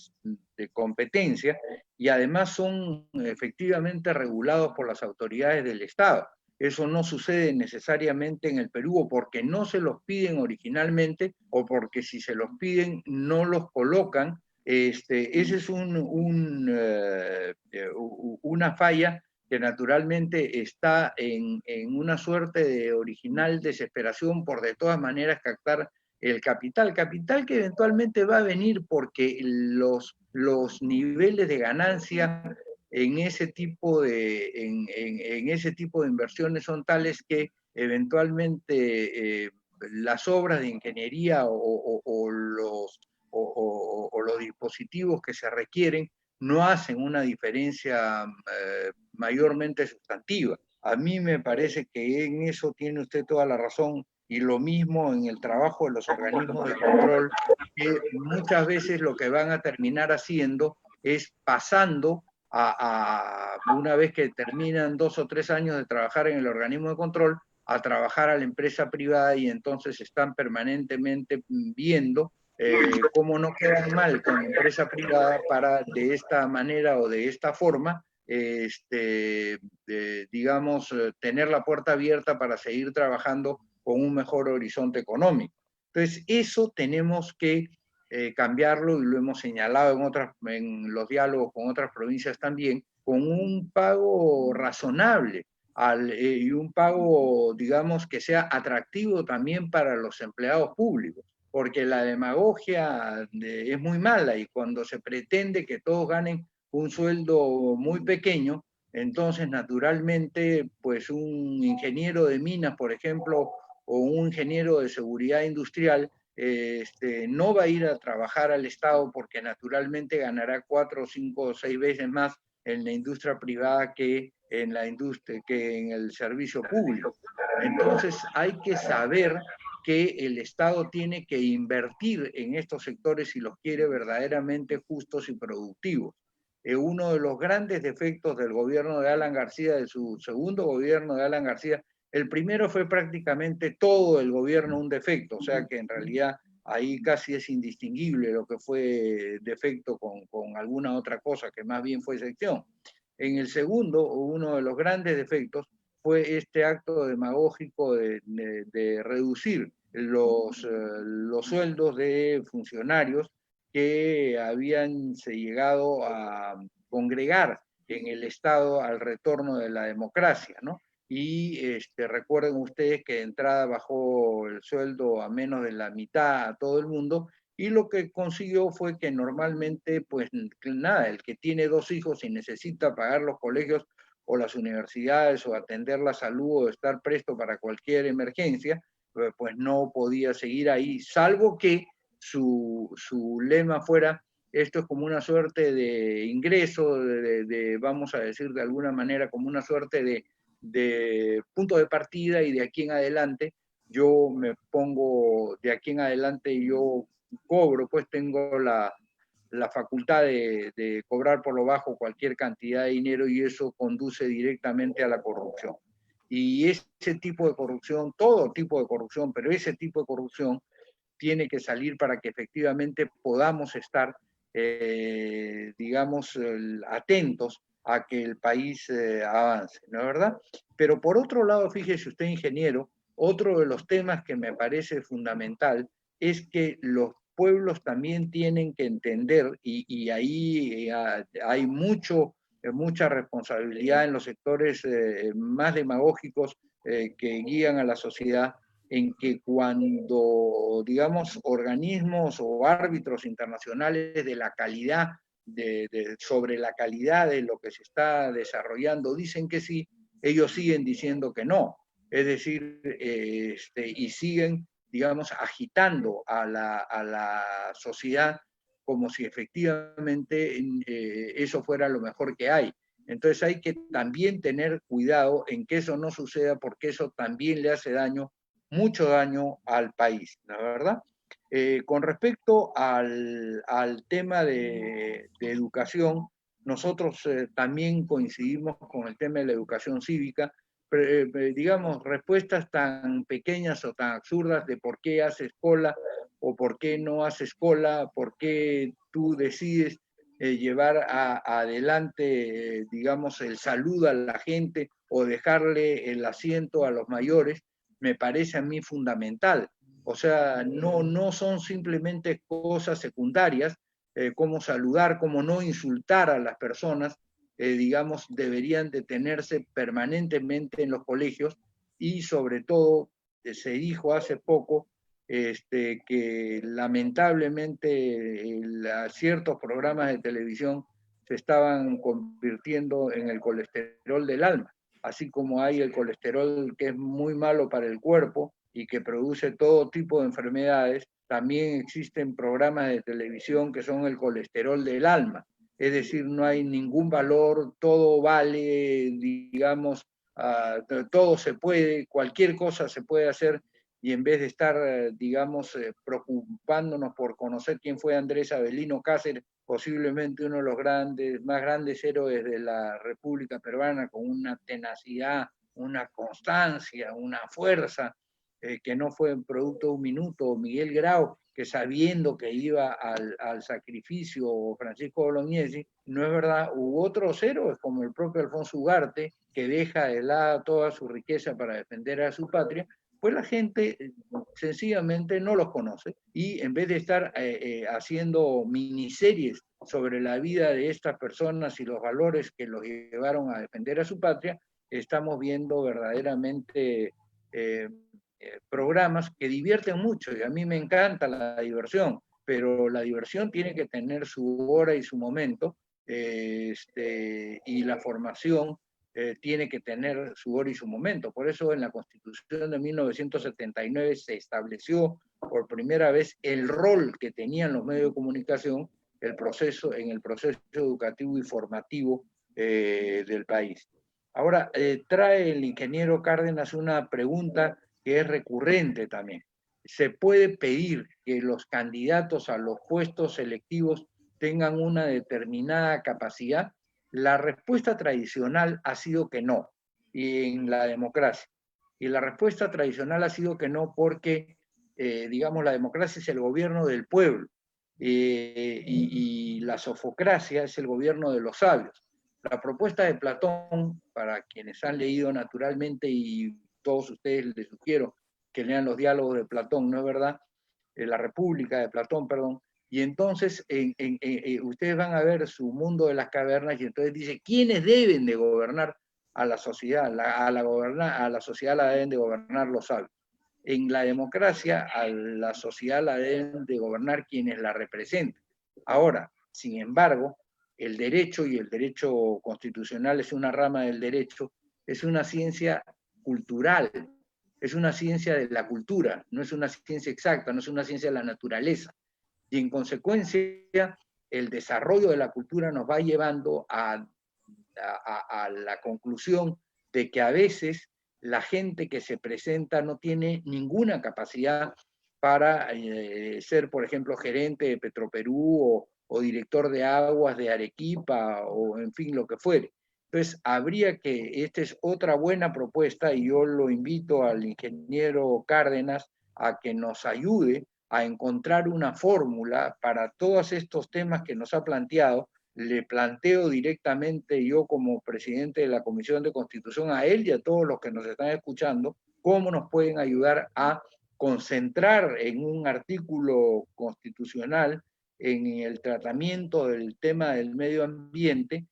competencia y además son efectivamente regulados por las autoridades del Estado. Eso no sucede necesariamente en el Perú o porque no se los piden originalmente o porque si se los piden no los colocan. Ese es una falla que naturalmente está en una suerte de original desesperación por de todas maneras captar el capital que eventualmente va a venir porque los niveles de ganancia en ese tipo de inversiones son tales que eventualmente las obras de ingeniería o los dispositivos que se requieren no hacen una diferencia mayormente sustantiva. A mí me parece que en eso tiene usted toda la razón, y lo mismo en el trabajo de los organismos de control, que muchas veces lo que van a terminar haciendo es pasando una vez que terminan 2 o 3 años de trabajar en el organismo de control, a trabajar a la empresa privada, y entonces están permanentemente viendo cómo no quedan mal con la empresa privada para de esta manera o de esta forma, digamos, tener la puerta abierta para seguir trabajando con un mejor horizonte económico. Entonces, eso tenemos que cambiarlo, y lo hemos señalado en los diálogos con otras provincias también, con un pago razonable y un pago, digamos, que sea atractivo también para los empleados públicos, porque la demagogia es muy mala, y cuando se pretende que todos ganen un sueldo muy pequeño, entonces naturalmente pues un ingeniero de minas, por ejemplo, o un ingeniero de seguridad industrial, no va a ir a trabajar al Estado, porque naturalmente ganará 4, 5 o 6 veces más en la industria privada que en la industria, que en el servicio público. Entonces hay que saber que el Estado tiene que invertir en estos sectores si los quiere verdaderamente justos y productivos. Uno de los grandes defectos del gobierno de Alan García, de su segundo gobierno de Alan García, el primero fue prácticamente todo el gobierno un defecto, o sea que en realidad ahí casi es indistinguible lo que fue defecto con alguna otra cosa, que más bien fue excepción. En el segundo, uno de los grandes defectos fue este acto demagógico de reducir los sueldos de funcionarios que habían llegado a congregar en el Estado al retorno de la democracia, ¿no? Y recuerden ustedes que de entrada bajó el sueldo a menos de la mitad a todo el mundo, y lo que consiguió fue que normalmente, pues nada, el que tiene 2 hijos y necesita pagar los colegios o las universidades o atender la salud o estar presto para cualquier emergencia, pues no podía seguir ahí, salvo que su lema fuera: esto es como una suerte de ingreso, vamos a decir de alguna manera, como una suerte de punto de partida, y de aquí en adelante yo me pongo, de aquí en adelante yo cobro, pues tengo la facultad de cobrar por lo bajo cualquier cantidad de dinero, y eso conduce directamente a la corrupción. Y ese tipo de corrupción, todo tipo de corrupción, pero ese tipo de corrupción tiene que salir para que efectivamente podamos estar, digamos, atentos a que el país avance, ¿no es verdad? Pero por otro lado, fíjese usted, ingeniero, otro de los temas que me parece fundamental es que los pueblos también tienen que entender, y ahí hay mucha responsabilidad en los sectores más demagógicos que guían a la sociedad, en que cuando, digamos, organismos o árbitros internacionales de la calidad, sobre la calidad de lo que se está desarrollando, dicen que sí, ellos siguen diciendo que no. Es decir, y siguen, digamos, agitando a la sociedad como si efectivamente eso fuera lo mejor que hay. Entonces hay que también tener cuidado en que eso no suceda, porque eso también le hace mucho daño al país, ¿la verdad? Con respecto al tema de educación, nosotros también coincidimos con el tema de la educación cívica, digamos, respuestas tan pequeñas o tan absurdas de por qué haces cola o por qué no haces cola, por qué tú decides llevar adelante, digamos, el saludo a la gente o dejarle el asiento a los mayores, me parece a mí fundamental. O sea, no son simplemente cosas secundarias, como saludar, como no insultar a las personas, digamos, deberían de tenerse permanentemente en los colegios, y sobre todo, se dijo hace poco que lamentablemente ciertos programas de televisión se estaban convirtiendo en el colesterol del alma, así como hay el colesterol que es muy malo para el cuerpo y que produce todo tipo de enfermedades, también existen programas de televisión que son el colesterol del alma. es decir, no hay ningún valor, todo vale, digamos, todo se puede, cualquier cosa se puede hacer, y en vez de estar, digamos, preocupándonos por conocer quién fue Andrés Avelino Cáceres, posiblemente uno de los más grandes héroes de la República Peruana, con una tenacidad, una constancia, una fuerza, que no fue producto de un minuto, Miguel Grau, que sabiendo que iba al sacrificio, o Francisco Bolognesi, no es verdad, hubo otros héroes como el propio Alfonso Ugarte, que deja de lado toda su riqueza para defender a su patria, pues la gente sencillamente no los conoce, y en vez de estar haciendo miniseries sobre la vida de estas personas y los valores que los llevaron a defender a su patria, estamos viendo verdaderamente programas que divierten mucho, y a mí me encanta la diversión, pero la diversión tiene que tener su hora y su momento, y la formación tiene que tener su hora y su momento. Por eso en la Constitución de 1979 se estableció por primera vez el rol que tenían los medios de comunicación en el proceso educativo y formativo del país. Ahora, trae el ingeniero Cárdenas una pregunta que es recurrente también. ¿Se puede pedir que los candidatos a los puestos selectivos tengan una determinada capacidad? La respuesta tradicional ha sido que no, y en la democracia. Y la respuesta tradicional ha sido que no porque, digamos, la democracia es el gobierno del pueblo, y la sofocracia es el gobierno de los sabios. La propuesta de Platón, para quienes han leído naturalmente, y todos ustedes les sugiero que lean los diálogos de Platón, ¿no es verdad? La República de Platón, perdón. Y entonces ustedes van a ver su mundo de las cavernas, y entonces dice, ¿quiénes deben de gobernar a la sociedad? A la sociedad la deben de gobernar los sabios. En la democracia, a la sociedad la deben de gobernar quienes la representan. Ahora, sin embargo, el derecho, y el derecho constitucional es una rama del derecho, es una ciencia cultural, es una ciencia de la cultura, no es una ciencia exacta, no es una ciencia de la naturaleza. Y en consecuencia, el desarrollo de la cultura nos va llevando a la conclusión de que a veces la gente que se presenta no tiene ninguna capacidad para ser, por ejemplo, gerente de Petroperú, o director de aguas de Arequipa, o en fin, lo que fuere. Entonces, esta es otra buena propuesta, y yo lo invito al ingeniero Cárdenas a que nos ayude a encontrar una fórmula para todos estos temas que nos ha planteado. Le planteo directamente yo, como presidente de la Comisión de Constitución, a él y a todos los que nos están escuchando, cómo nos pueden ayudar a concentrar en un artículo constitucional, en el tratamiento del tema del medio ambiente,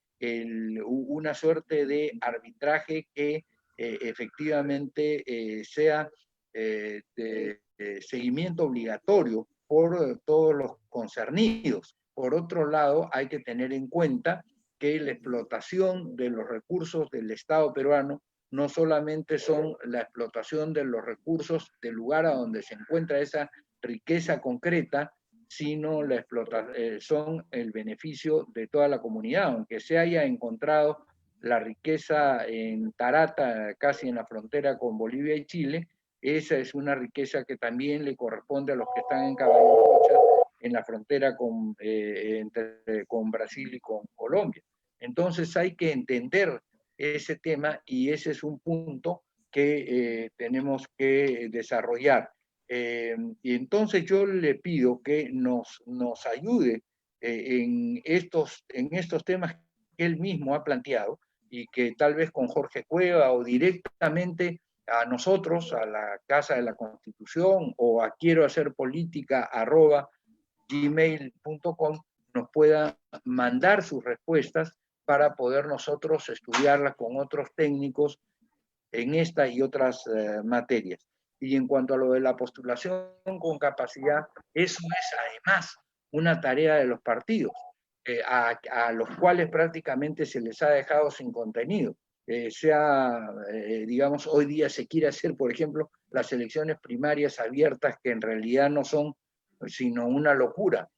una suerte de arbitraje que efectivamente sea de seguimiento obligatorio por todos los concernidos. Por otro lado, hay que tener en cuenta que la explotación de los recursos del Estado peruano no solamente son la explotación de los recursos del lugar a donde se encuentra esa riqueza concreta, sino son el beneficio de toda la comunidad. Aunque se haya encontrado la riqueza en Tarata, casi en la frontera con Bolivia y Chile, esa es una riqueza que también le corresponde a los que están en Caballococha, en la frontera con Brasil y con Colombia. Entonces hay que entender ese tema, y ese es un punto que tenemos que desarrollar. Y entonces yo le pido que nos ayude en estos temas que él mismo ha planteado, y que tal vez con Jorge Cueva o directamente a nosotros, a la Casa de la Constitución, o a quiero-hacer-política@gmail.com, nos pueda mandar sus respuestas para poder nosotros estudiarlas con otros técnicos en esta y otras materias. Y en cuanto a lo de la postulación con capacidad, eso es además una tarea de los partidos, a los cuales prácticamente se les ha dejado sin contenido. Digamos, hoy día se quiere hacer, por ejemplo, las elecciones primarias abiertas, que en realidad no son sino una locura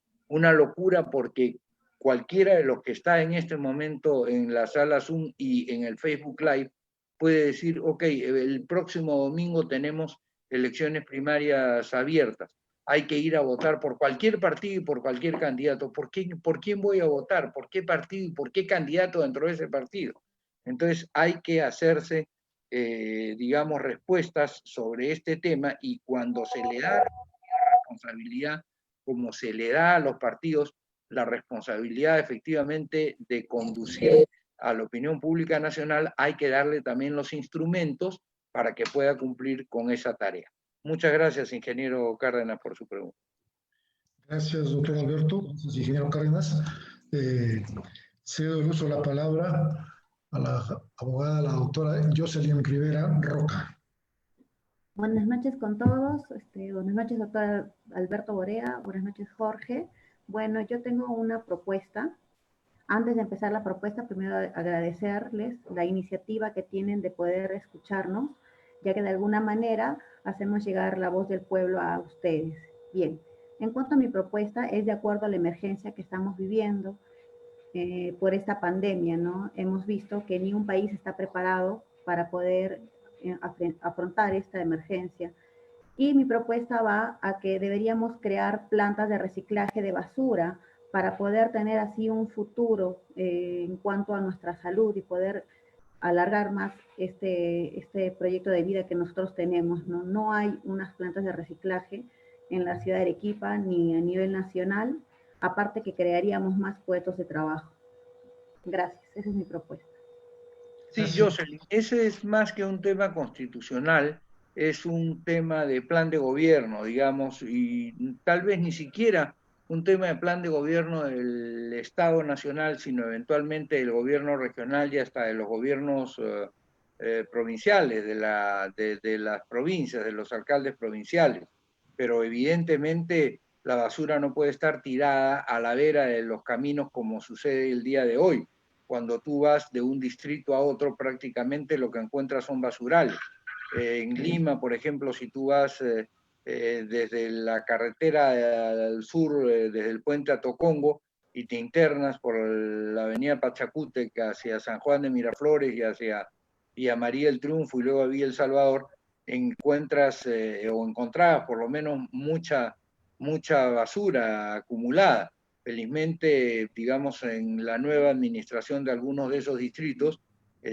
porque cualquiera de los que está en este momento en la sala Zoom y en el Facebook Live puede decir, ok, el próximo domingo tenemos elecciones primarias abiertas. Hay que ir a votar por cualquier partido y por cualquier candidato. ¿Por quién voy a votar? ¿Por qué partido y por qué candidato dentro de ese partido? Entonces hay que hacerse, digamos, respuestas sobre este tema, y cuando se le da responsabilidad, como se le da a los partidos, la responsabilidad efectivamente de conducir a la opinión pública nacional, hay que darle también los instrumentos para que pueda cumplir con esa tarea. Muchas gracias, ingeniero Cárdenas, por su pregunta. Gracias, doctor Alberto. Gracias, ingeniero Cárdenas. Cedo el uso de la palabra a la abogada, la doctora Jocelyn Rivera Roca. Buenas noches con todos. Buenas noches, doctor Alberto Borea. Buenas noches, Jorge. Bueno, yo tengo una propuesta. Antes de empezar la propuesta, primero agradecerles la iniciativa que tienen de poder escucharnos, ya que de alguna manera hacemos llegar la voz del pueblo a ustedes. Bien, en cuanto a mi propuesta, es de acuerdo a la emergencia que estamos viviendo por esta pandemia, ¿no? Hemos visto que ni un país está preparado para poder afrontar esta emergencia. Y mi propuesta va a que deberíamos crear plantas de reciclaje de basura para poder tener así un futuro en cuanto a nuestra salud y poder alargar más este proyecto de vida que nosotros tenemos, ¿no? No hay unas plantas de reciclaje en la ciudad de Arequipa ni a nivel nacional, aparte que crearíamos más puestos de trabajo. Gracias, esa es mi propuesta. Sí, Jocelyn, ese es más que un tema constitucional, es un tema de plan de gobierno, digamos, y tal vez ni siquiera un tema de plan de gobierno del Estado Nacional, sino eventualmente del gobierno regional y hasta de los gobiernos provinciales, de las provincias, de los alcaldes provinciales. Pero evidentemente la basura no puede estar tirada a la vera de los caminos como sucede el día de hoy. Cuando tú vas de un distrito a otro, prácticamente lo que encuentras son basurales. En Lima, por ejemplo, si tú vas desde la carretera al sur, desde el puente a Tocongo, y te internas por la avenida Pachacútec hacia San Juan de Miraflores y hacia Villa María el Triunfo y luego a Villa El Salvador, encuentras o encontrabas por lo menos mucha basura acumulada. Felizmente, digamos, en la nueva administración de algunos de esos distritos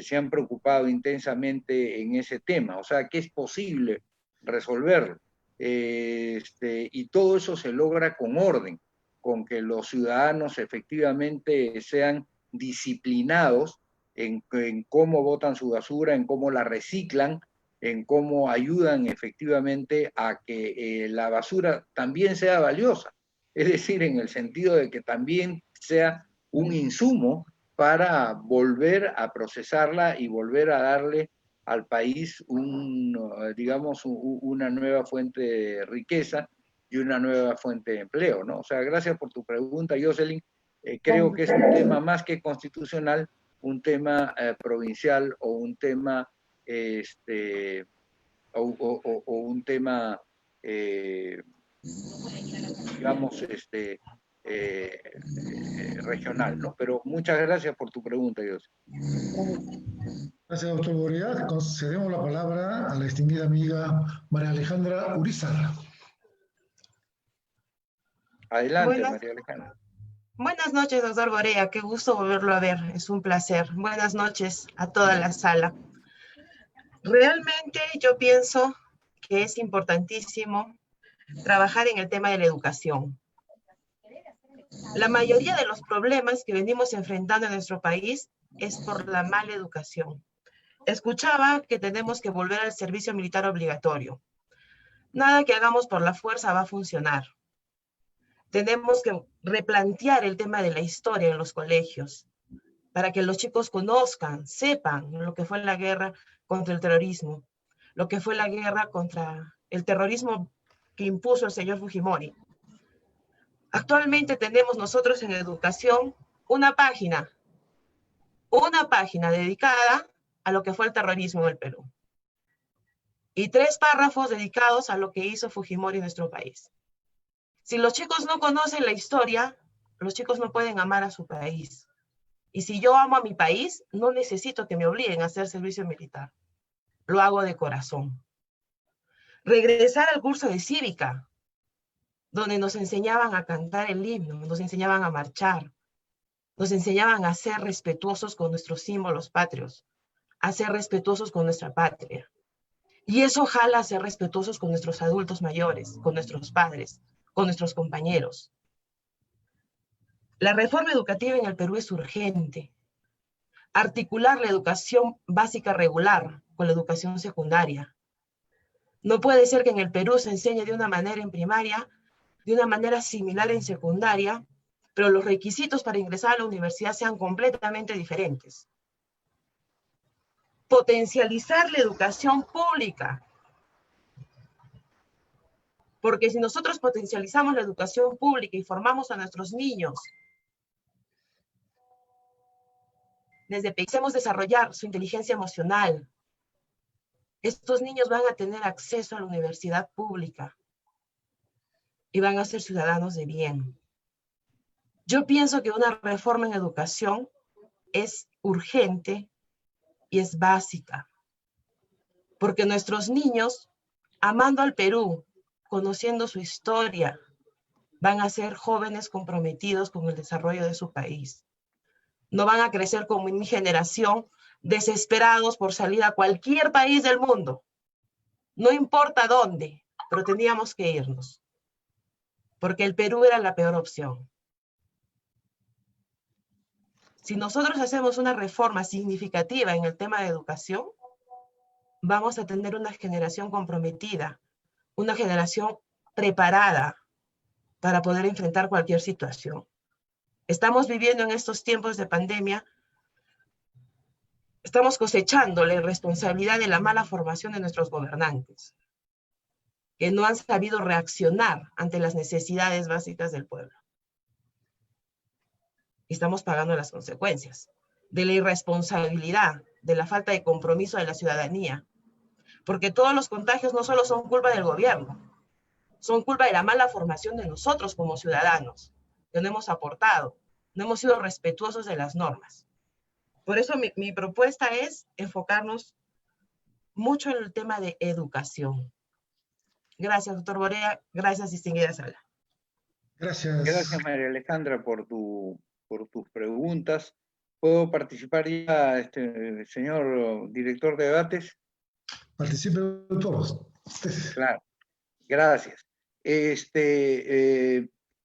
se han preocupado intensamente en ese tema, o sea que es posible resolverlo. Y todo eso se logra con orden, con que los ciudadanos efectivamente sean disciplinados en cómo botan su basura, en cómo la reciclan, en cómo ayudan efectivamente a que la basura también sea valiosa. Es decir, en el sentido de que también sea un insumo para volver a procesarla y volver a darle al país digamos, una nueva fuente de riqueza y una nueva fuente de empleo, ¿no? O sea, gracias por tu pregunta, Jocelyn. Creo que es un tema más que constitucional, un tema provincial o un tema, o un tema, digamos, regional, ¿no? Pero muchas gracias por tu pregunta, Jocelyn. Gracias, doctor Borea. Concedemos la palabra a la distinguida amiga María Alejandra Urizar. Adelante, María Alejandra. Buenas noches, doctor Borea. Qué gusto volverlo a ver. Es un placer. Buenas noches a toda la sala. Realmente yo pienso que es importantísimo trabajar en el tema de la educación. La mayoría de los problemas que venimos enfrentando en nuestro país es por la mala educación. Escuchaba que tenemos que volver al servicio militar obligatorio. Nada que hagamos por la fuerza va a funcionar. Tenemos que replantear el tema de la historia en los colegios para que los chicos conozcan, sepan lo que fue la guerra contra el terrorismo, lo que fue la guerra contra el terrorismo que impuso el señor Fujimori. Actualmente tenemos nosotros en educación una página dedicada a lo que fue el terrorismo en el Perú. Y 3 párrafos dedicados a lo que hizo Fujimori en nuestro país. Si los chicos no conocen la historia, los chicos no pueden amar a su país. Y si yo amo a mi país, no necesito que me obliguen a hacer servicio militar. Lo hago de corazón. Regresar al curso de cívica, donde nos enseñaban a cantar el himno, nos enseñaban a marchar, nos enseñaban a ser respetuosos con nuestros símbolos patrios, a ser respetuosos con nuestra patria. Y eso jala a ser respetuosos con nuestros adultos mayores, con nuestros padres, con nuestros compañeros. La reforma educativa en el Perú es urgente. Articular la educación básica regular con la educación secundaria. No puede ser que en el Perú se enseñe de una manera en primaria, de una manera similar en secundaria, pero los requisitos para ingresar a la universidad sean completamente diferentes. Potencializar la educación pública. Porque si nosotros potencializamos la educación pública y formamos a nuestros niños, desde pequeños desarrollar su inteligencia emocional, estos niños van a tener acceso a la universidad pública y van a ser ciudadanos de bien. Yo pienso que una reforma en educación es urgente y es básica, porque nuestros niños, amando al Perú, conociendo su historia, van a ser jóvenes comprometidos con el desarrollo de su país. No van a crecer como mi generación, desesperados por salir a cualquier país del mundo. No importa dónde, pero teníamos que irnos, porque el Perú era la peor opción. Si nosotros hacemos una reforma significativa en el tema de educación, vamos a tener una generación comprometida, una generación preparada para poder enfrentar cualquier situación. Estamos viviendo en estos tiempos de pandemia, estamos cosechando la irresponsabilidad de la mala formación de nuestros gobernantes, que no han sabido reaccionar ante las necesidades básicas del pueblo. Estamos pagando las consecuencias de la irresponsabilidad, de la falta de compromiso de la ciudadanía, porque todos los contagios no solo son culpa del gobierno, son culpa de la mala formación de nosotros como ciudadanos, que no hemos aportado, no hemos sido respetuosos de las normas. Por eso mi propuesta es enfocarnos mucho en el tema de educación. Gracias, doctor Borea. Gracias, distinguida sala. Gracias. Gracias, María Alejandra, por tus preguntas. ¿Puedo participar ya, señor director de debates? Participe, doctor. Claro, gracias.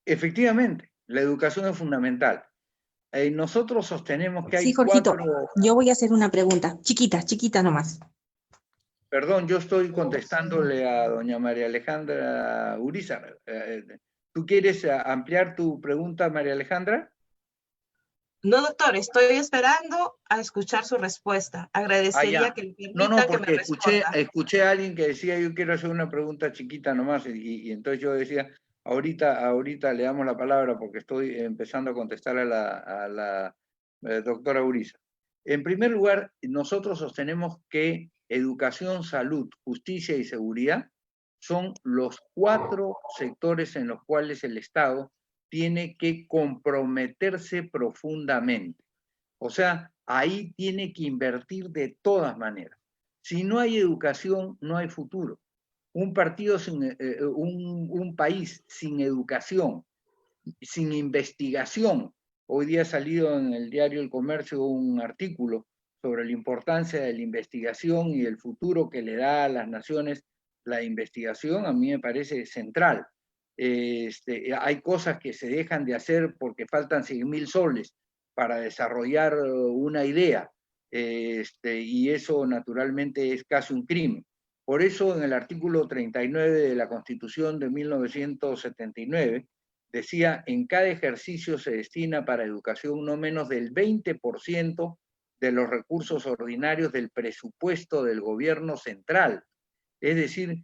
Efectivamente, la educación es fundamental. Nosotros sostenemos que hay Sí, Jorgito, cuatro... yo voy a hacer una pregunta, chiquita nomás. Perdón, yo estoy contestándole a doña María Alejandra Urizar. ¿Tú quieres ampliar tu pregunta, María Alejandra? No, doctor, estoy esperando a escuchar su respuesta. Agradecería que me permita que me responda. Escuché a alguien que decía, yo quiero hacer una pregunta chiquita nomás, y entonces yo decía, ahorita le damos la palabra porque estoy empezando a contestar a la doctora Urizar. En primer lugar, nosotros sostenemos que educación, salud, justicia y seguridad son los 4 sectores en los cuales el Estado tiene que comprometerse profundamente. O sea, ahí tiene que invertir de todas maneras. Si no hay educación, no hay futuro. Un país sin educación, sin investigación. Hoy día ha salido en el diario El Comercio un artículo sobre la importancia de la investigación y el futuro que le da a las naciones la investigación. A mí me parece central. Hay cosas que se dejan de hacer porque faltan 100.000 soles para desarrollar una idea, y eso naturalmente es casi un crimen. Por eso en el artículo 39 de la Constitución de 1979 decía, en cada ejercicio se destina para educación no menos del 20% de los recursos ordinarios del presupuesto del gobierno central. Es decir,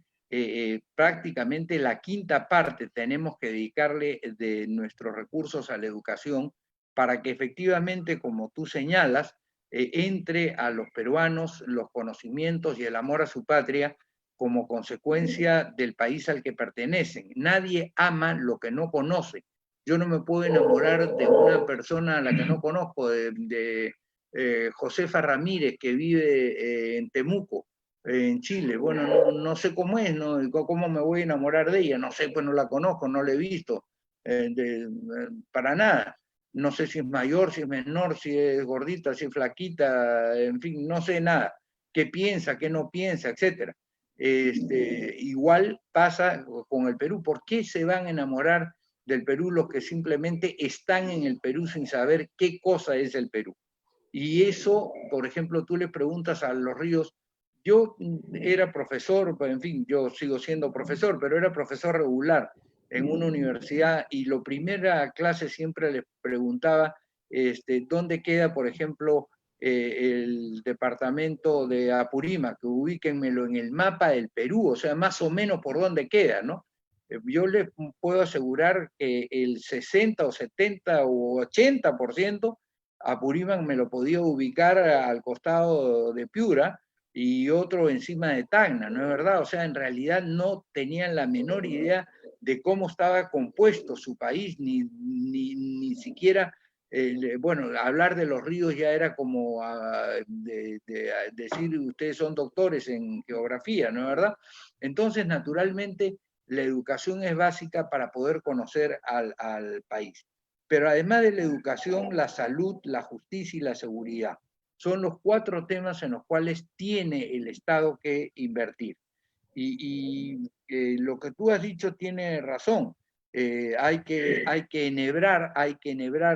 prácticamente la 1/5 parte tenemos que dedicarle de nuestros recursos a la educación para que efectivamente, como tú señalas, entre a los peruanos los conocimientos y el amor a su patria como consecuencia del país al que pertenecen. Nadie ama lo que no conoce. Yo no me puedo enamorar de una persona a la que no conozco, de Josefa Ramírez, que vive en Temuco, en Chile. Bueno, no sé cómo es, ¿no? ¿Cómo me voy a enamorar de ella? No sé, pues no la conozco, no la he visto, para nada. No sé si es mayor, si es menor, si es gordita, si es flaquita, en fin, no sé nada. ¿Qué piensa, qué no piensa, etcétera? Igual pasa con el Perú. ¿Por qué se van a enamorar del Perú los que simplemente están en el Perú sin saber qué cosa es el Perú? Y eso, por ejemplo, tú le preguntas a los ríos. Yo era profesor, en fin, yo sigo siendo profesor, pero era profesor regular en una universidad, y la primera clase siempre les preguntaba dónde queda, por ejemplo, el departamento de Apurímac, que ubíquenmelo en el mapa del Perú, o sea, más o menos por dónde queda, ¿no? Yo les puedo asegurar que el 60 o 70 o 80% Apurímac me lo podía ubicar al costado de Piura, y otro encima de Tacna, ¿no es verdad? O sea, en realidad no tenían la menor idea de cómo estaba compuesto su país, ni siquiera, bueno, hablar de los ríos ya era como decir, ustedes son doctores en geografía, ¿no es verdad? Entonces, naturalmente, la educación es básica para poder conocer al país. Pero además de la educación, la salud, la justicia y la seguridad son los 4 temas en los cuales tiene el Estado que invertir. Lo que tú has dicho tiene razón. Hay que enhebrar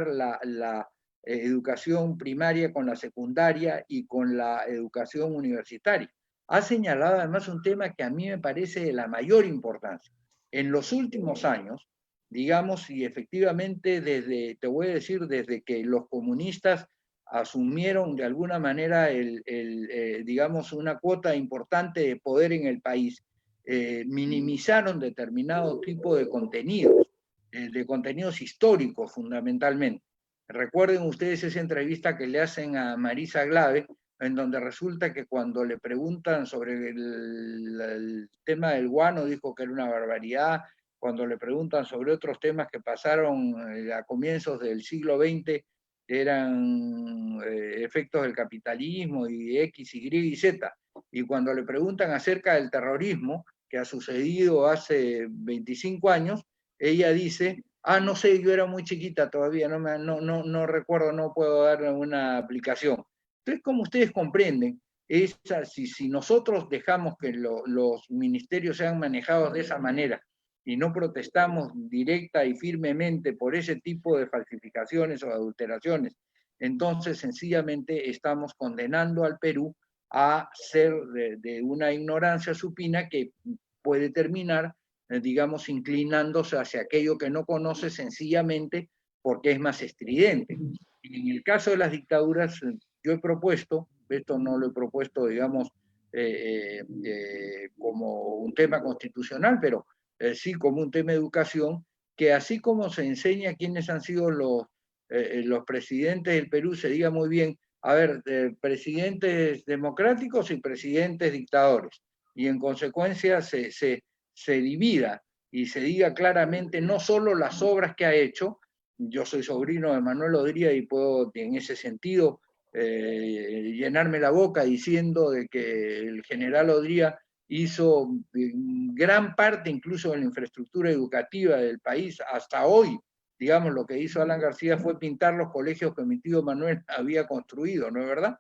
la educación primaria con la secundaria y con la educación universitaria. Ha señalado además un tema que a mí me parece de la mayor importancia. En los últimos años, digamos, y efectivamente te voy a decir, desde que los comunistas asumieron de alguna manera digamos, una cuota importante de poder en el país, minimizaron determinado tipo de contenidos históricos fundamentalmente. Recuerden ustedes esa entrevista que le hacen a Marisa Glave, en donde resulta que cuando le preguntan sobre el tema del guano, dijo que era una barbaridad. Cuando le preguntan sobre otros temas que pasaron a comienzos del siglo XX, eran efectos del capitalismo y X, Y y Z. Y cuando le preguntan acerca del terrorismo, que ha sucedido hace 25 años, ella dice, no sé, yo era muy chiquita todavía, no recuerdo, no puedo dar una aplicación. Entonces, como ustedes comprenden, si nosotros dejamos que los ministerios sean manejados de esa manera, y no protestamos directa y firmemente por ese tipo de falsificaciones o adulteraciones, entonces sencillamente estamos condenando al Perú a ser de una ignorancia supina que puede terminar, digamos, inclinándose hacia aquello que no conoce, sencillamente porque es más estridente. Y en el caso de las dictaduras, yo he propuesto, esto no lo he propuesto, digamos, como un tema constitucional, pero sí como un tema de educación, que así como se enseña quiénes han sido los presidentes del Perú, se diga muy bien, a ver, presidentes democráticos y presidentes dictadores, y en consecuencia se divida y se diga claramente no solo las obras que ha hecho. Yo soy sobrino de Manuel Odría y puedo en ese sentido llenarme la boca diciendo de que el general Odría hizo gran parte incluso de la infraestructura educativa del país hasta hoy. Digamos, lo que hizo Alan García fue pintar los colegios que mi tío Manuel había construido, ¿no es verdad?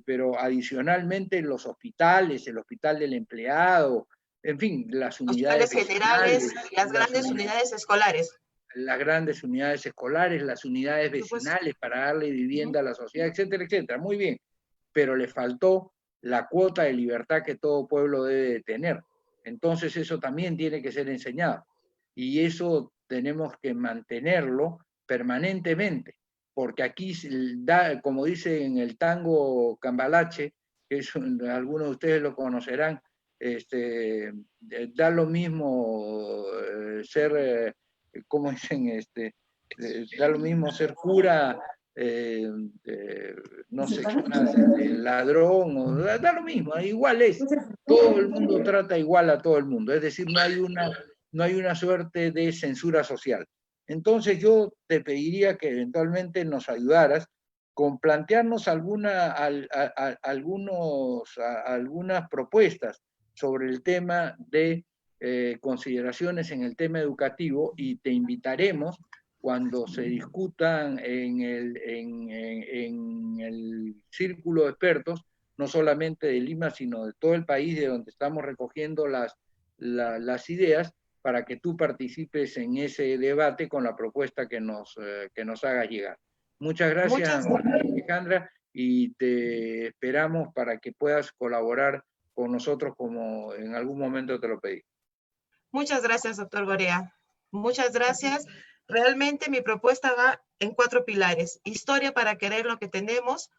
Pero adicionalmente los hospitales, el hospital del empleado, en fin, las unidades generales, las grandes unidades escolares. Las grandes unidades escolares, las unidades vecinales para darle vivienda a la sociedad, etcétera, etcétera. Muy bien, pero le faltó la cuota de libertad que todo pueblo debe de tener. Entonces eso también tiene que ser enseñado. Y eso tenemos que mantenerlo permanentemente, porque aquí da, como dice en el tango Cambalache, que algunos de ustedes lo conocerán, da lo mismo ser, ¿cómo dicen? Da lo mismo ser cura, no sé qué más, ladrón, da lo mismo, igual es. Todo el mundo trata igual a todo el mundo, es decir, no hay una no hay una suerte de censura social. Entonces yo te pediría que eventualmente nos ayudaras con plantearnos algunas propuestas sobre el tema de consideraciones en el tema educativo, y te invitaremos cuando se discutan en el círculo de expertos, no solamente de Lima, sino de todo el país, de donde estamos recogiendo las ideas, para que tú participes en ese debate con la propuesta que nos hagas llegar. Muchas gracias, Alejandra, y te esperamos para que puedas colaborar con nosotros como en algún momento te lo pedí. Muchas gracias, doctor Borea. Muchas gracias. Realmente mi propuesta va en 4 pilares. Historia para querer lo que tenemos,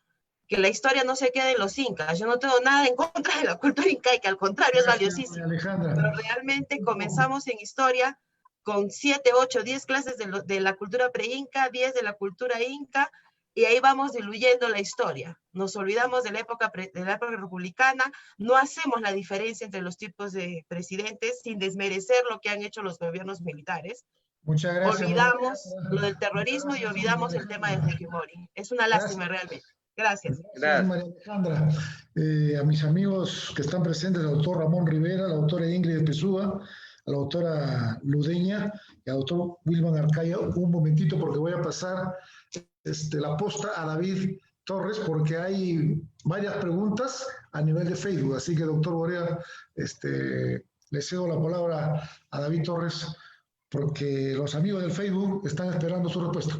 que la historia no se quede en los incas. Yo no tengo nada en contra de la cultura incaica, al contrario, es valiosísima. Pero realmente comenzamos en historia con 7, 8, 10 clases de la cultura pre-inca, 10 de la cultura inca, y ahí vamos diluyendo la historia. Nos olvidamos de la época republicana, no hacemos la diferencia entre los tipos de presidentes sin desmerecer lo que han hecho los gobiernos militares. Muchas gracias. Olvidamos lo del terrorismo y olvidamos el tema del Fujimori. Es una lástima realmente. Gracias. Gracias, María Alejandra. A mis amigos que están presentes, al doctor Ramón Rivera, a la doctora Ingrid Pesúa, a la doctora Ludeña y al doctor Wilman Arcaya, un momentito porque voy a pasar la posta a David Torres porque hay varias preguntas a nivel de Facebook. Así que, doctor Borea, le cedo la palabra a David Torres porque los amigos del Facebook están esperando su respuesta.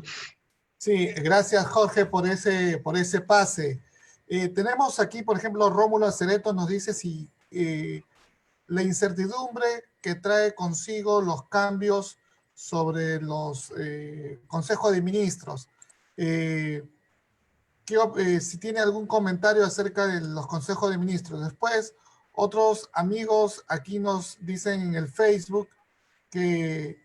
Sí, gracias Jorge por ese pase. Tenemos aquí, por ejemplo, Rómulo Acereto nos dice si la incertidumbre que trae consigo los cambios sobre los consejos de ministros. Si tiene algún comentario acerca de los consejos de ministros. Después, otros amigos aquí nos dicen en el Facebook que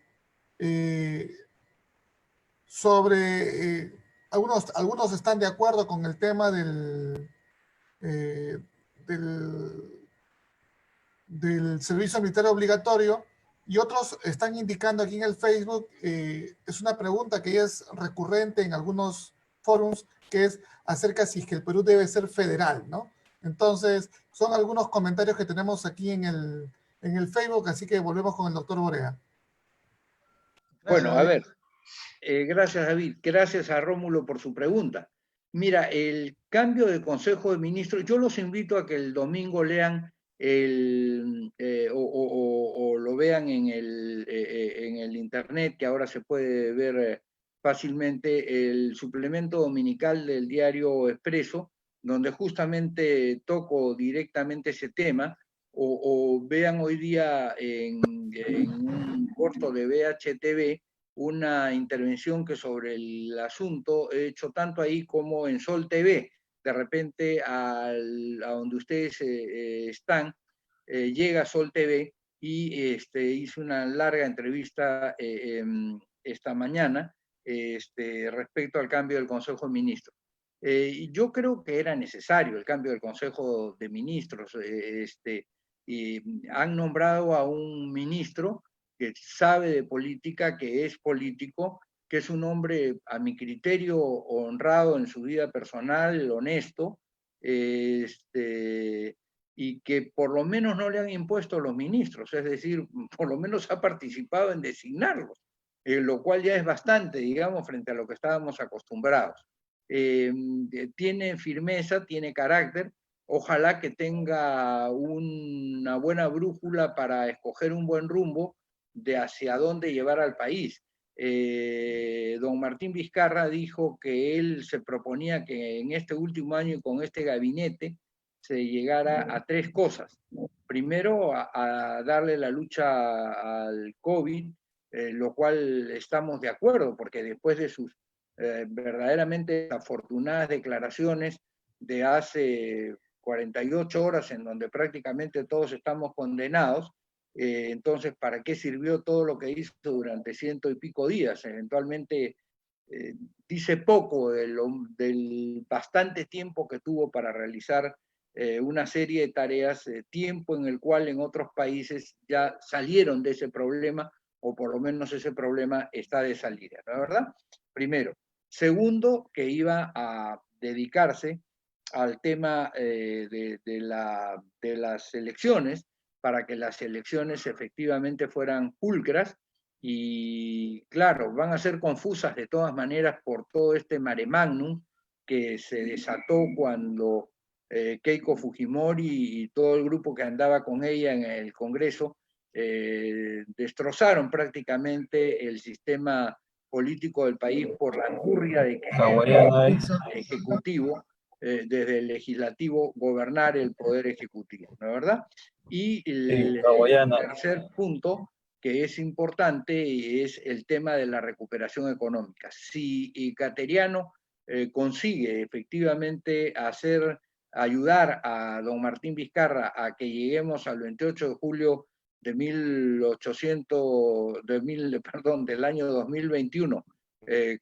algunos están de acuerdo con el tema del servicio militar obligatorio, y otros están indicando aquí en el Facebook, es una pregunta que ya es recurrente en algunos forums, que es acerca si es que el Perú debe ser federal, ¿no? Entonces, son algunos comentarios que tenemos aquí en el Facebook, así que volvemos con el doctor Borea. Bueno, a ver, gracias David, gracias a Rómulo por su pregunta. Mira, el cambio de Consejo de Ministros, yo los invito a que el domingo lean o lo vean en el internet, que ahora se puede ver fácilmente, el suplemento dominical del diario Expreso, donde justamente toco directamente ese tema, o vean hoy día en un corto de BHTV una intervención que sobre el asunto he hecho tanto ahí como en Sol TV. De repente a donde ustedes están, llega Sol TV y hice una larga entrevista esta mañana respecto al cambio del Consejo de Ministros. Yo creo que era necesario el cambio del Consejo de Ministros. Y han nombrado a un ministro que sabe de política, que es político, que es un hombre, a mi criterio, honrado en su vida personal, honesto, y que por lo menos no le han impuesto los ministros, es decir, por lo menos ha participado en designarlos, lo cual ya es bastante, digamos, frente a lo que estábamos acostumbrados. Tiene firmeza, tiene carácter, ojalá que tenga una buena brújula para escoger un buen rumbo de hacia dónde llevar al país. Don Martín Vizcarra dijo que él se proponía que en este último año y con este gabinete se llegara a 3 cosas. Primero, a darle la lucha al COVID, lo cual estamos de acuerdo, porque después de sus verdaderamente afortunadas declaraciones de hace 48 horas en donde prácticamente todos estamos condenados, entonces, ¿para qué sirvió todo lo que hizo durante 100 y pico días? Eventualmente dice poco del bastante tiempo que tuvo para realizar una serie de tareas, tiempo en el cual en otros países ya salieron de ese problema, o por lo menos ese problema está de salida, ¿no es verdad? Primero. Segundo, que iba a dedicarse al tema de las elecciones, para que las elecciones efectivamente fueran pulcras, y claro, van a ser confusas de todas maneras por todo este mare magnum que se desató cuando Keiko Fujimori y todo el grupo que andaba con ella en el Congreso destrozaron prácticamente el sistema político del país por la angurria de que el Ejecutivo, desde el Legislativo, gobernar el Poder Ejecutivo, ¿no es verdad? Y el tercer punto que es importante es el tema de la recuperación económica. Si Cateriano consigue efectivamente ayudar a don Martín Vizcarra a que lleguemos al 28 de julio de del año 2021,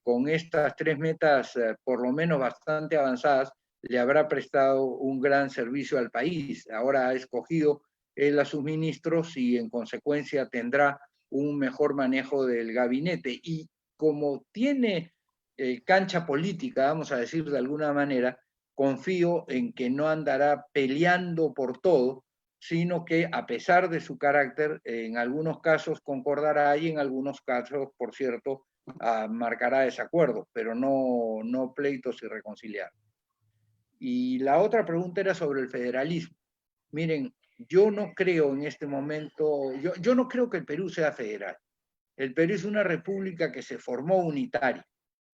con estas 3 metas por lo menos bastante avanzadas, le habrá prestado un gran servicio al país. Ahora ha escogido él a sus ministros y en consecuencia tendrá un mejor manejo del gabinete. Y como tiene cancha política, vamos a decir de alguna manera, confío en que no andará peleando por todo, sino que a pesar de su carácter, en algunos casos concordará y en algunos casos, por cierto, marcará desacuerdos, pero no pleitos irreconciliables. Y la otra pregunta era sobre el federalismo. Miren, yo no creo en este momento, yo no creo que el Perú sea federal. El Perú es una república que se formó unitaria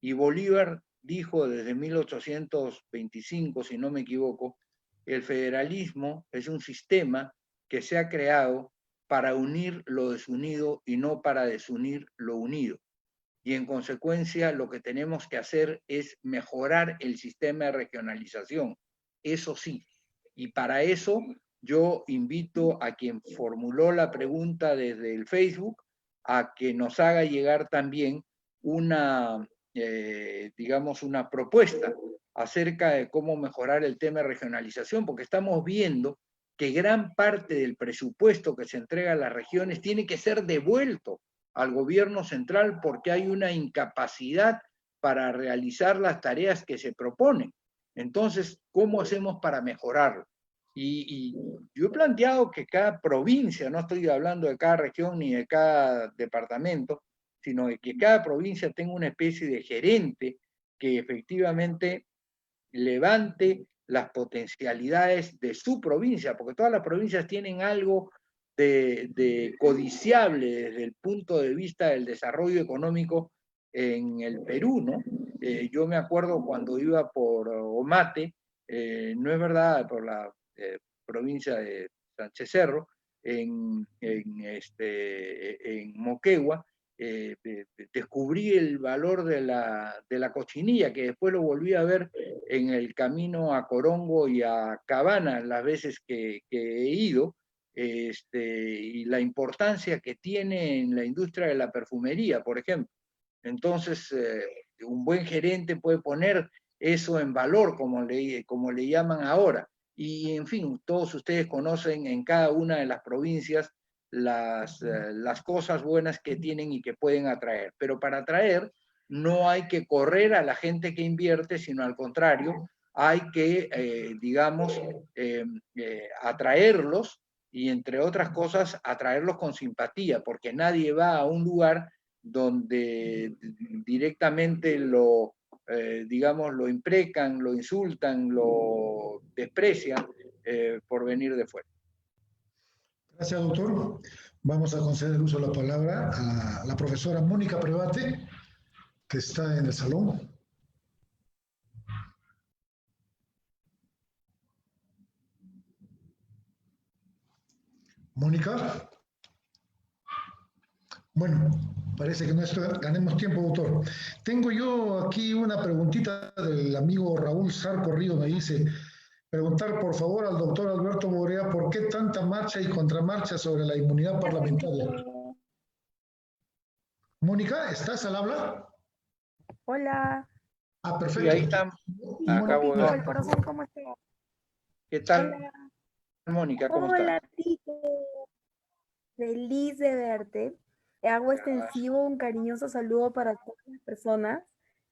y Bolívar dijo desde 1825, si no me equivoco, el federalismo es un sistema que se ha creado para unir lo desunido y no para desunir lo unido. Y en consecuencia lo que tenemos que hacer es mejorar el sistema de regionalización, eso sí. Y para eso yo invito a quien formuló la pregunta desde el Facebook a que nos haga llegar también digamos, una propuesta acerca de cómo mejorar el tema de regionalización, porque estamos viendo que gran parte del presupuesto que se entrega a las regiones tiene que ser devuelto al gobierno central porque hay una incapacidad para realizar las tareas que se proponen. Entonces, ¿cómo hacemos para mejorarlo? Y yo he planteado que cada provincia, no estoy hablando de cada región ni de cada departamento, sino de que cada provincia tenga una especie de gerente que efectivamente levante las potencialidades de su provincia, porque todas las provincias tienen algo de codiciable desde el punto de vista del desarrollo económico en el Perú, ¿no? Yo me acuerdo cuando iba por Omate, no es verdad, por la provincia de Sánchez Cerro, en Moquegua, descubrí el valor de la cochinilla, que después lo volví a ver en el camino a Corongo y a Cabana, las veces que he ido, y la importancia que tiene en la industria de la perfumería, por ejemplo. Entonces, un buen gerente puede poner eso en valor, como le llaman ahora. Y, en fin, todos ustedes conocen en cada una de las provincias las cosas buenas que tienen y que pueden atraer. Pero para atraer no hay que correr a la gente que invierte, sino al contrario, hay que, digamos, atraerlos y, entre otras cosas, atraerlos con simpatía, porque nadie va a un lugar donde directamente digamos, lo imprecan, lo insultan, lo desprecian por venir de fuera. Gracias, doctor. Vamos a conceder el uso de la palabra a la profesora Mónica Prevate, que está en el salón. Mónica. Bueno, parece que no ganemos tiempo, doctor. Tengo yo aquí una preguntita del amigo Raúl Sarco Río, me dice, preguntar por favor al doctor Alberto Borea por qué tanta marcha y contramarcha sobre la inmunidad parlamentaria. Mónica, ¿estás al habla? Hola. Ah, perfecto. Sí, ahí está. Acabo de ver. El corazón, ¿cómo está? ¿Qué tal, Hola, Mónica? ¿Cómo estás? hola, Tito. Feliz de verte. Hago extensivo un cariñoso saludo para todas las personas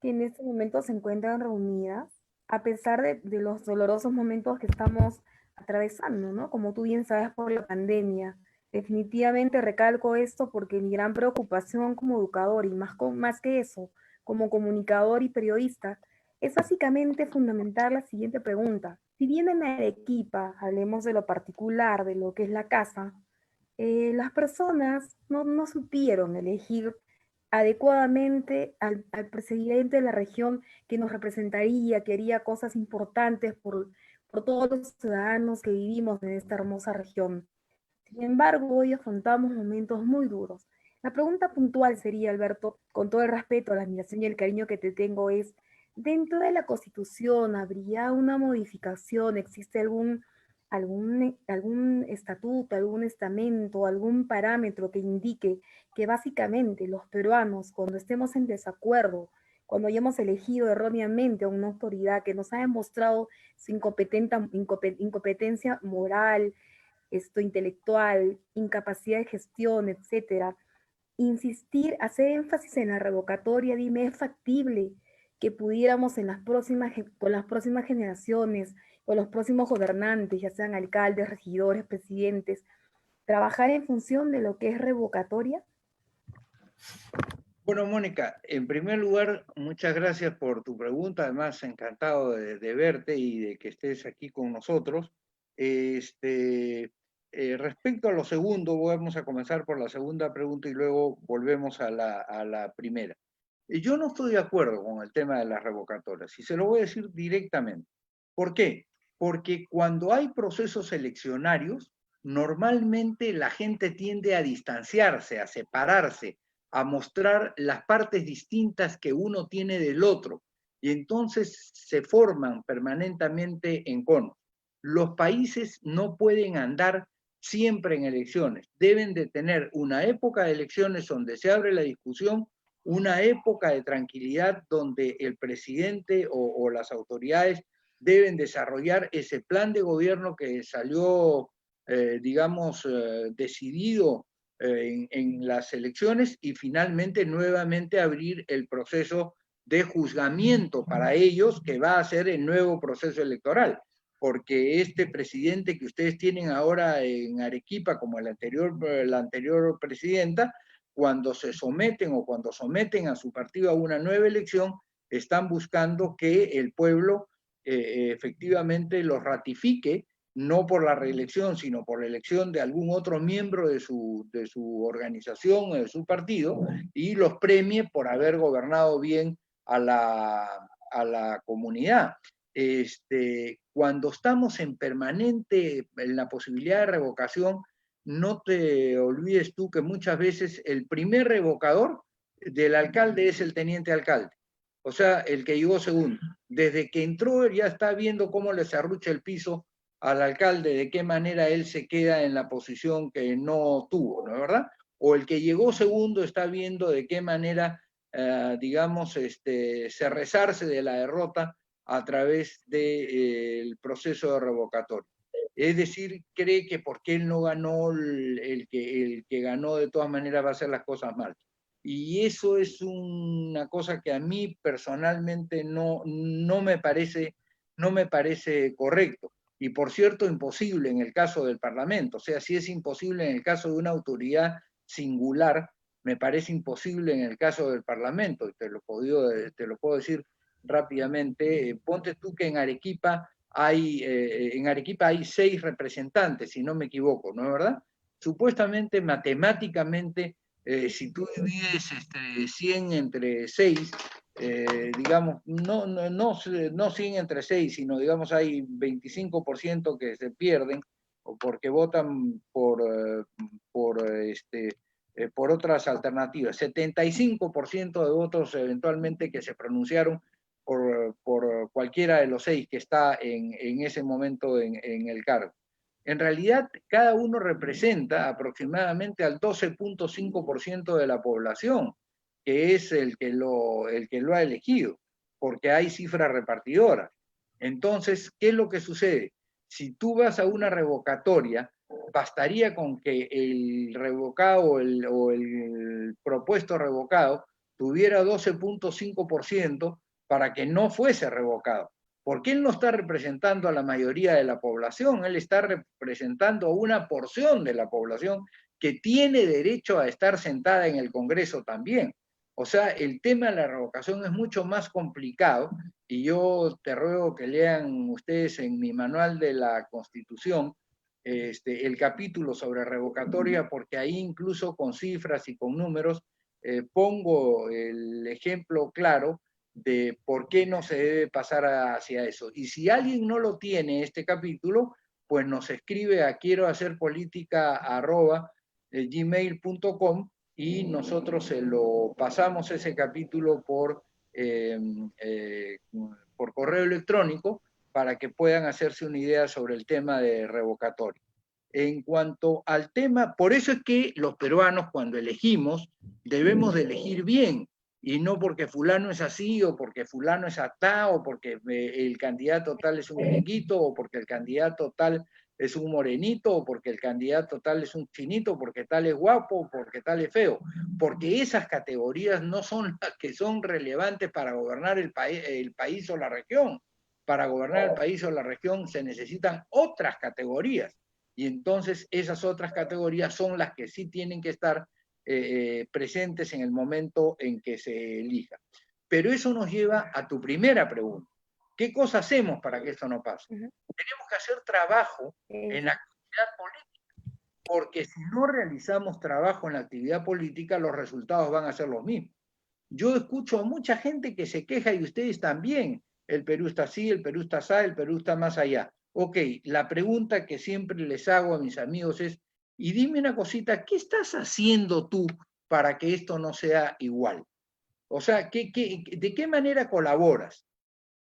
que en este momento se encuentran reunidas, a pesar de los dolorosos momentos que estamos atravesando, ¿no? Como tú bien sabes, por la pandemia. Definitivamente recalco esto porque mi gran preocupación como educador y más que eso, como comunicador y periodista, es básicamente fundamentar la siguiente pregunta. Si bien en Arequipa, hablemos de lo particular, de lo que es la casa, las personas no supieron elegir adecuadamente al presidente de la región que nos representaría, que haría cosas importantes por todos los ciudadanos que vivimos en esta hermosa región. Sin embargo, hoy afrontamos momentos muy duros. La pregunta puntual sería, Alberto, con todo el respeto, la admiración y el cariño que te tengo, es, dentro de la Constitución, ¿habría una modificación? ¿Existe algún estatuto, algún estamento, algún parámetro que indique que básicamente los peruanos, cuando estemos en desacuerdo, cuando hayamos elegido erróneamente a una autoridad que nos ha demostrado su incompetencia moral, intelectual, incapacidad de gestión, etcétera, insistir, hacer énfasis en la revocatoria? Dime, ¿es factible que pudiéramos con las próximas generaciones, con los próximos gobernantes, ya sean alcaldes, regidores, presidentes, trabajar en función de lo que es revocatoria? Bueno, Mónica, en primer lugar, muchas gracias por tu pregunta. Además, encantado de verte y de que estés aquí con nosotros. Respecto a lo segundo, vamos a comenzar por la segunda pregunta y luego volvemos a la primera. Yo no estoy de acuerdo con el tema de las revocatorias y se lo voy a decir directamente. ¿Por qué? Porque cuando hay procesos eleccionarios, normalmente la gente tiende a distanciarse, a separarse, a mostrar las partes distintas que uno tiene del otro, y entonces se forman permanentemente en conos. Los países no pueden andar siempre en elecciones, deben de tener una época de elecciones donde se abre la discusión, una época de tranquilidad donde el presidente o las autoridades deben desarrollar ese plan de gobierno que salió, decidido en las elecciones, y finalmente nuevamente abrir el proceso de juzgamiento para ellos, que va a ser el nuevo proceso electoral, porque este presidente que ustedes tienen ahora en Arequipa, como la anterior presidenta, cuando se someten o cuando someten a su partido a una nueva elección, están buscando que el pueblo efectivamente los ratifique, no por la reelección, sino por la elección de algún otro miembro de su organización o de su partido, y los premie por haber gobernado bien a la comunidad. Cuando estamos en la posibilidad de revocación, no te olvides tú que muchas veces el primer revocador del alcalde es el teniente alcalde, o sea, el que llegó segundo. Desde que entró ya está viendo cómo le serrucha el piso al alcalde, de qué manera él se queda en la posición que no tuvo, ¿no es verdad? O el que llegó segundo está viendo de qué manera, se resarce de la derrota a través del proceso de revocatorio. Es decir, cree que porque él no ganó, el que ganó de todas maneras va a hacer las cosas mal. Y eso es una cosa que a mí personalmente no me parece correcto. Y por cierto, imposible en el caso del Parlamento. O sea, si es imposible en el caso de una autoridad singular, me parece imposible en el caso del Parlamento. Y te lo puedo decir rápidamente. Ponte tú que en Arequipa hay 6 representantes, si no me equivoco, ¿no es verdad? Supuestamente, matemáticamente, si tú divides 100 entre 6, digamos, no 100 entre 6, sino digamos hay 25% que se pierden o porque votan por otras alternativas, 75% de votos eventualmente que se pronunciaron por cualquiera de los 6 que está en ese momento en el cargo. En realidad, cada uno representa aproximadamente al 12.5% de la población, que es el que lo ha elegido, porque hay cifras repartidoras. Entonces, ¿qué es lo que sucede? Si tú vas a una revocatoria, bastaría con que el revocado o el propuesto revocado tuviera 12.5% para que no fuese revocado. Porque él no está representando a la mayoría de la población, él está representando a una porción de la población que tiene derecho a estar sentada en el Congreso también. O sea, el tema de la revocación es mucho más complicado y yo te ruego que lean ustedes en mi manual de la Constitución el capítulo sobre revocatoria, porque ahí incluso con cifras y con números pongo el ejemplo claro de por qué no se debe pasar hacia eso. Y si alguien no lo tiene, este capítulo, pues nos escribe a quierohacerpolitica@gmail.com y nosotros se lo pasamos ese capítulo por correo electrónico para que puedan hacerse una idea sobre el tema de revocatoria. En cuanto al tema, por eso es que los peruanos cuando elegimos debemos de elegir bien, y no porque fulano es así, o porque fulano es atá, o porque el candidato tal es un gringuito, o porque el candidato tal es un morenito, o porque el candidato tal es un chinito, porque tal es guapo, o porque tal es feo, porque esas categorías no son las que son relevantes para gobernar el país o la región. Para gobernar el país o la región se necesitan otras categorías, y entonces esas otras categorías son las que sí tienen que estar presentes en el momento en que se elija. Pero eso nos lleva a tu primera pregunta. ¿Qué cosa hacemos para que esto no pase? Tenemos que hacer trabajo en la actividad política, porque si no realizamos trabajo en la actividad política, los resultados van a ser los mismos. Yo escucho a mucha gente que se queja, y ustedes también, el Perú está así, el Perú está así, el Perú está más allá. Ok, la pregunta que siempre les hago a mis amigos es, y dime una cosita, ¿qué estás haciendo tú para que esto no sea igual? O sea, ¿de qué manera colaboras?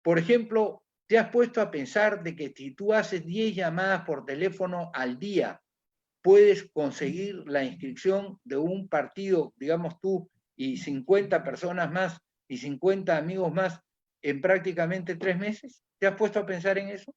Por ejemplo, ¿te has puesto a pensar de que si tú haces 10 llamadas por teléfono al día, puedes conseguir la inscripción de un partido, digamos tú, y 50 personas más, y 50 amigos más, en prácticamente 3 meses? ¿Te has puesto a pensar en eso?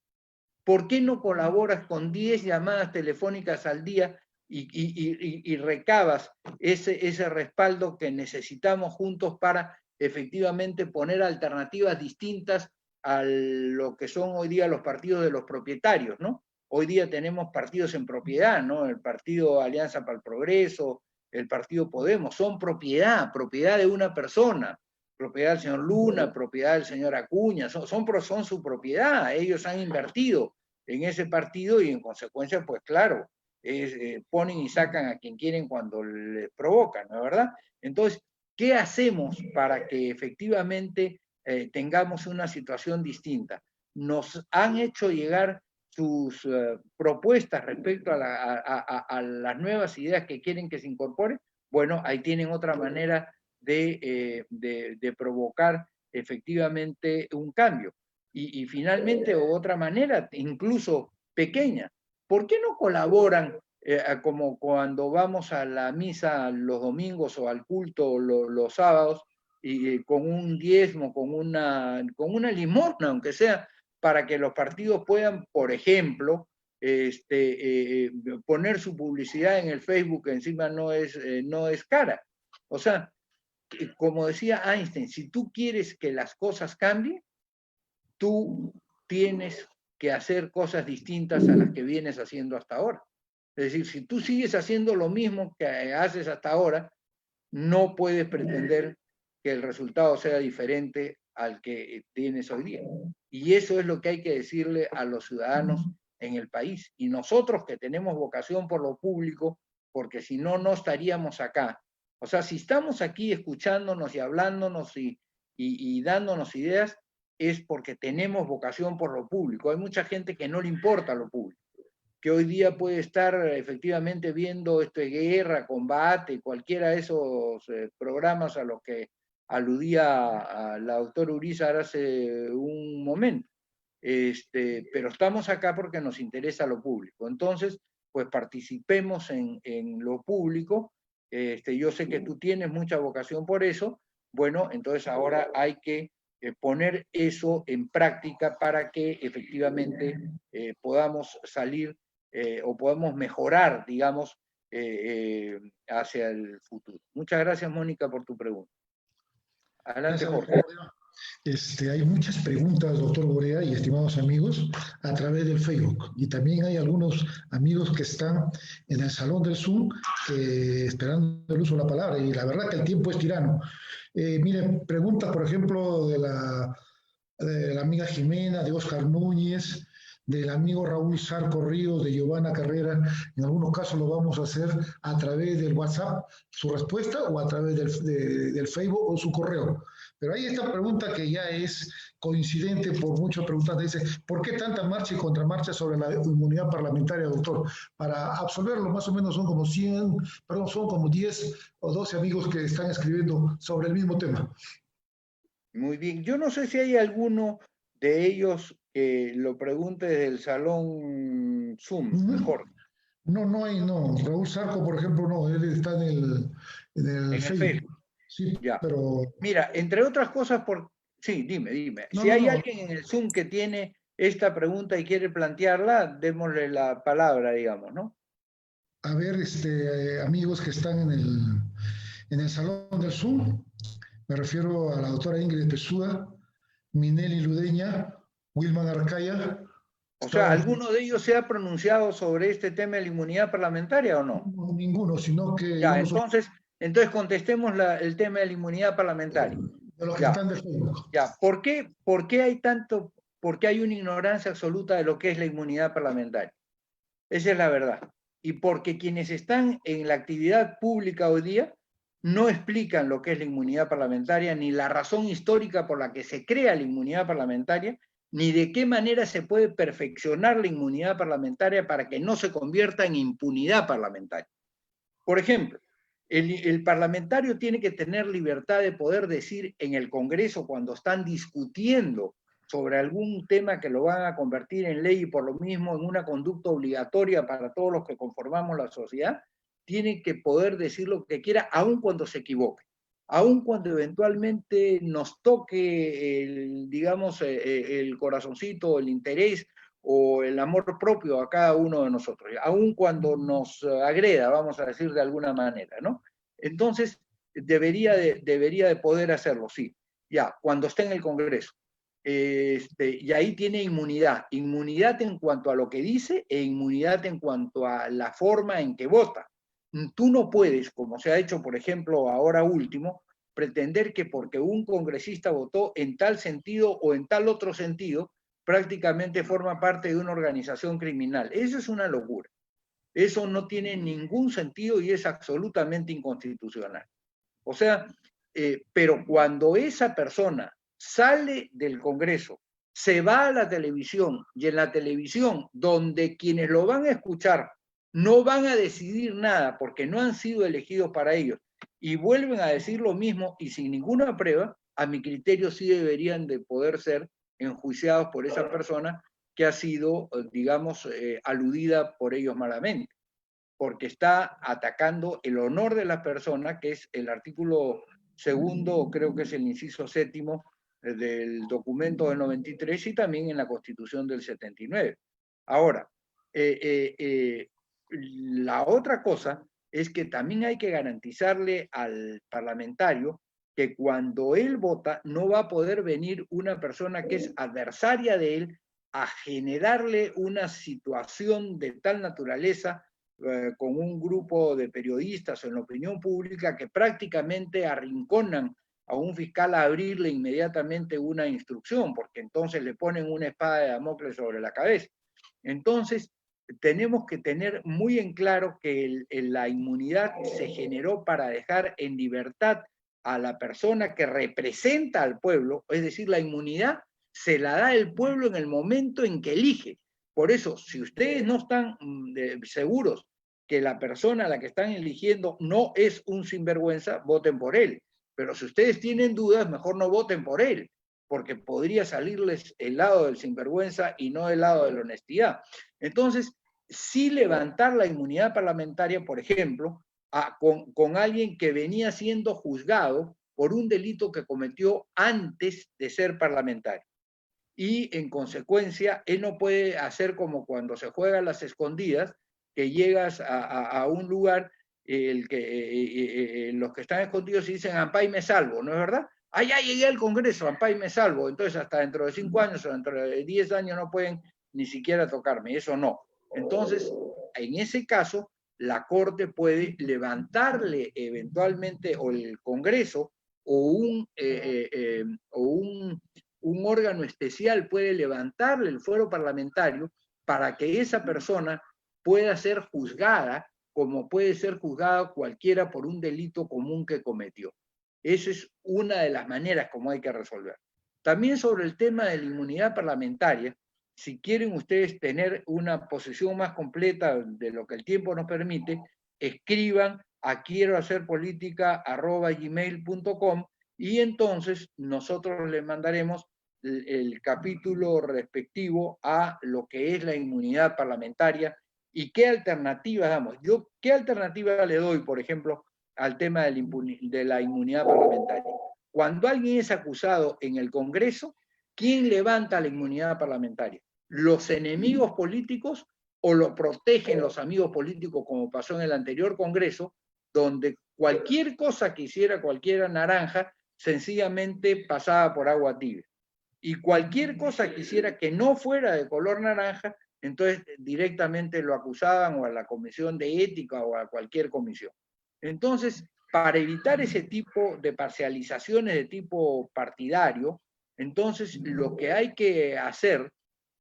¿Por qué no colaboras con 10 llamadas telefónicas al día y recabas ese respaldo que necesitamos juntos para efectivamente poner alternativas distintas a lo que son hoy día los partidos de los propietarios, ¿no? Hoy día tenemos partidos en propiedad, ¿no? El partido Alianza para el Progreso, el partido Podemos, son propiedad de una persona, propiedad del señor Luna, propiedad del señor Acuña, son su propiedad, ellos han invertido en ese partido y en consecuencia, pues claro, ponen y sacan a quien quieren cuando les provocan, ¿no es verdad? Entonces, ¿qué hacemos para que efectivamente tengamos una situación distinta? Nos han hecho llegar sus propuestas respecto a las nuevas ideas que quieren que se incorporen. Bueno, ahí tienen otra manera de provocar efectivamente un cambio. Y finalmente, otra manera, incluso pequeña, ¿por qué no colaboran como cuando vamos a la misa los domingos o al culto los sábados, y con un diezmo, con una limosna, aunque sea, para que los partidos puedan, por ejemplo, poner su publicidad en el Facebook, que encima no es cara? O sea, como decía Einstein, si tú quieres que las cosas cambien, tú tienes que hacer cosas distintas a las que vienes haciendo hasta ahora. Es decir, si tú sigues haciendo lo mismo que haces hasta ahora, no puedes pretender que el resultado sea diferente al que tienes hoy día. Y eso es lo que hay que decirle a los ciudadanos en el país. Y nosotros que tenemos vocación por lo público, porque si no, no estaríamos acá. O sea, si estamos aquí escuchándonos y hablándonos y dándonos ideas, es porque tenemos vocación por lo público. Hay mucha gente que no le importa lo público, que hoy día puede estar efectivamente viendo guerra, combate, cualquiera de esos programas a los que aludía a la doctora Urizar hace un momento. Pero estamos acá porque nos interesa lo público. Entonces, pues participemos en lo público. Yo sé que tú tienes mucha vocación por eso. Bueno, entonces ahora hay que poner eso en práctica para que efectivamente podamos salir o podamos mejorar, digamos, hacia el futuro. Muchas gracias, Mónica, por tu pregunta. Adelante, Jorge. Hay muchas preguntas, doctor Borea y estimados amigos, a través del Facebook. Y también hay algunos amigos que están en el salón del Zoom esperando el uso de la palabra. Y la verdad que el tiempo es tirano. Miren, preguntas, por ejemplo, de la amiga Jimena, de Oscar Núñez, del amigo Raúl Sarco Ríos, de Giovanna Carrera. En algunos casos lo vamos a hacer a través del WhatsApp, su respuesta, o a través del Facebook o su correo. Pero hay esta pregunta que ya es coincidente por muchas preguntas. Dice, ¿por qué tanta marcha y contramarcha sobre la inmunidad parlamentaria, doctor? Para absolverlo, más o menos son como 10 o 12 amigos que están escribiendo sobre el mismo tema. Muy bien. Yo no sé si hay alguno de ellos que lo pregunte desde el salón Zoom, mejor. No hay. Raúl Sarco, por ejemplo, no. Él está en el Facebook. Sí, ya. Pero... Mira, entre otras cosas, sí, dime. Si hay alguien en el Zoom que tiene esta pregunta y quiere plantearla, démosle la palabra, digamos, ¿no? A ver, amigos que están en el salón del Zoom, me refiero a la doctora Ingrid Pesúa, Minelli Ludeña, Wilman Arcaya. O sea, ¿alguno de ellos se ha pronunciado sobre este tema de la inmunidad parlamentaria o no? No, ninguno, sino que... Ya, entonces contestemos el tema de la inmunidad parlamentaria. De los que están de Facebook. Ya, ¿por qué hay una ignorancia absoluta de lo que es la inmunidad parlamentaria? Esa es la verdad. Y porque quienes están en la actividad pública hoy día no explican lo que es la inmunidad parlamentaria, ni la razón histórica por la que se crea la inmunidad parlamentaria, ni de qué manera se puede perfeccionar la inmunidad parlamentaria para que no se convierta en impunidad parlamentaria. Por ejemplo, el parlamentario tiene que tener libertad de poder decir en el Congreso, cuando están discutiendo sobre algún tema que lo van a convertir en ley y por lo mismo en una conducta obligatoria para todos los que conformamos la sociedad, tiene que poder decir lo que quiera, aun cuando se equivoque, aun cuando eventualmente nos toque el corazoncito, el interés o el amor propio a cada uno de nosotros, aun cuando nos agreda, vamos a decir de alguna manera, ¿no? Entonces, debería de poder hacerlo, sí, ya, cuando esté en el Congreso. Y ahí tiene inmunidad en cuanto a lo que dice e inmunidad en cuanto a la forma en que vota. Tú no puedes, como se ha hecho, por ejemplo, ahora último, pretender que porque un congresista votó en tal sentido o en tal otro sentido, prácticamente forma parte de una organización criminal. Eso es una locura. Eso no tiene ningún sentido y es absolutamente inconstitucional. O sea, pero cuando esa persona sale del Congreso, se va a la televisión, y en la televisión, donde quienes lo van a escuchar no van a decidir nada porque no han sido elegidos para ellos, y vuelven a decir lo mismo y sin ninguna prueba, a mi criterio sí deberían de poder ser enjuiciados por esa persona que ha sido, digamos, aludida por ellos malamente, porque está atacando el honor de la persona, que es el artículo segundo, creo que es el inciso séptimo del documento del 93 y también en la Constitución del 79. Ahora, la otra cosa es que también hay que garantizarle al parlamentario que cuando él vota no va a poder venir una persona que es adversaria de él a generarle una situación de tal naturaleza con un grupo de periodistas en la opinión pública que prácticamente arrinconan a un fiscal a abrirle inmediatamente una instrucción, porque entonces le ponen una espada de Damocles sobre la cabeza. Entonces, tenemos que tener muy en claro que la inmunidad se generó para dejar en libertad a la persona que representa al pueblo, es decir, la inmunidad se la da el pueblo en el momento en que elige. Por eso, si ustedes no están seguros que la persona a la que están eligiendo no es un sinvergüenza, voten por él. Pero si ustedes tienen dudas, mejor no voten por él, porque podría salirles el lado del sinvergüenza y no el lado de la honestidad. Entonces, sí levantar la inmunidad parlamentaria, por ejemplo, con alguien que venía siendo juzgado por un delito que cometió antes de ser parlamentario. Y en consecuencia, él no puede hacer como cuando se juega a las escondidas, que llegas a un lugar, los que están escondidos y dicen, ampá y me salvo, ¿no es verdad? Ah, ya llegué al Congreso, ampá y me salvo. Entonces, hasta dentro de 5 años o dentro de 10 años no pueden ni siquiera tocarme, eso no. Entonces, en ese caso, la Corte puede levantarle eventualmente, o el Congreso, o un órgano especial puede levantarle el fuero parlamentario para que esa persona pueda ser juzgada como puede ser juzgada cualquiera por un delito común que cometió. Esa es una de las maneras como hay que resolver. También sobre el tema de la inmunidad parlamentaria, si quieren ustedes tener una posición más completa de lo que el tiempo nos permite, escriban a quierohacerpolitica@gmail.com y entonces nosotros les mandaremos el capítulo respectivo a lo que es la inmunidad parlamentaria y qué alternativa damos. Yo, ¿qué alternativa le doy, por ejemplo, al tema de la inmunidad parlamentaria? Cuando alguien es acusado en el Congreso, ¿quién levanta la inmunidad parlamentaria? ¿Los enemigos políticos o lo protegen los amigos políticos, como pasó en el anterior Congreso, donde cualquier cosa que hiciera cualquiera naranja, sencillamente pasaba por agua tibia? Y cualquier cosa que hiciera que no fuera de color naranja, entonces directamente lo acusaban o a la comisión de ética o a cualquier comisión. Entonces, para evitar ese tipo de parcializaciones de tipo partidario, entonces lo que hay que hacer,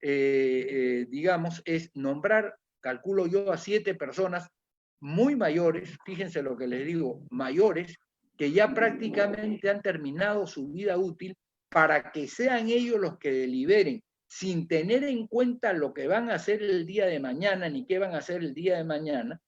digamos, es nombrar, calculo yo, a 7 personas muy mayores, fíjense lo que les digo, mayores, que ya prácticamente han terminado su vida útil, para que sean ellos los que deliberen, sin tener en cuenta lo que van a hacer el día de mañana, ni qué van a hacer el día de mañana,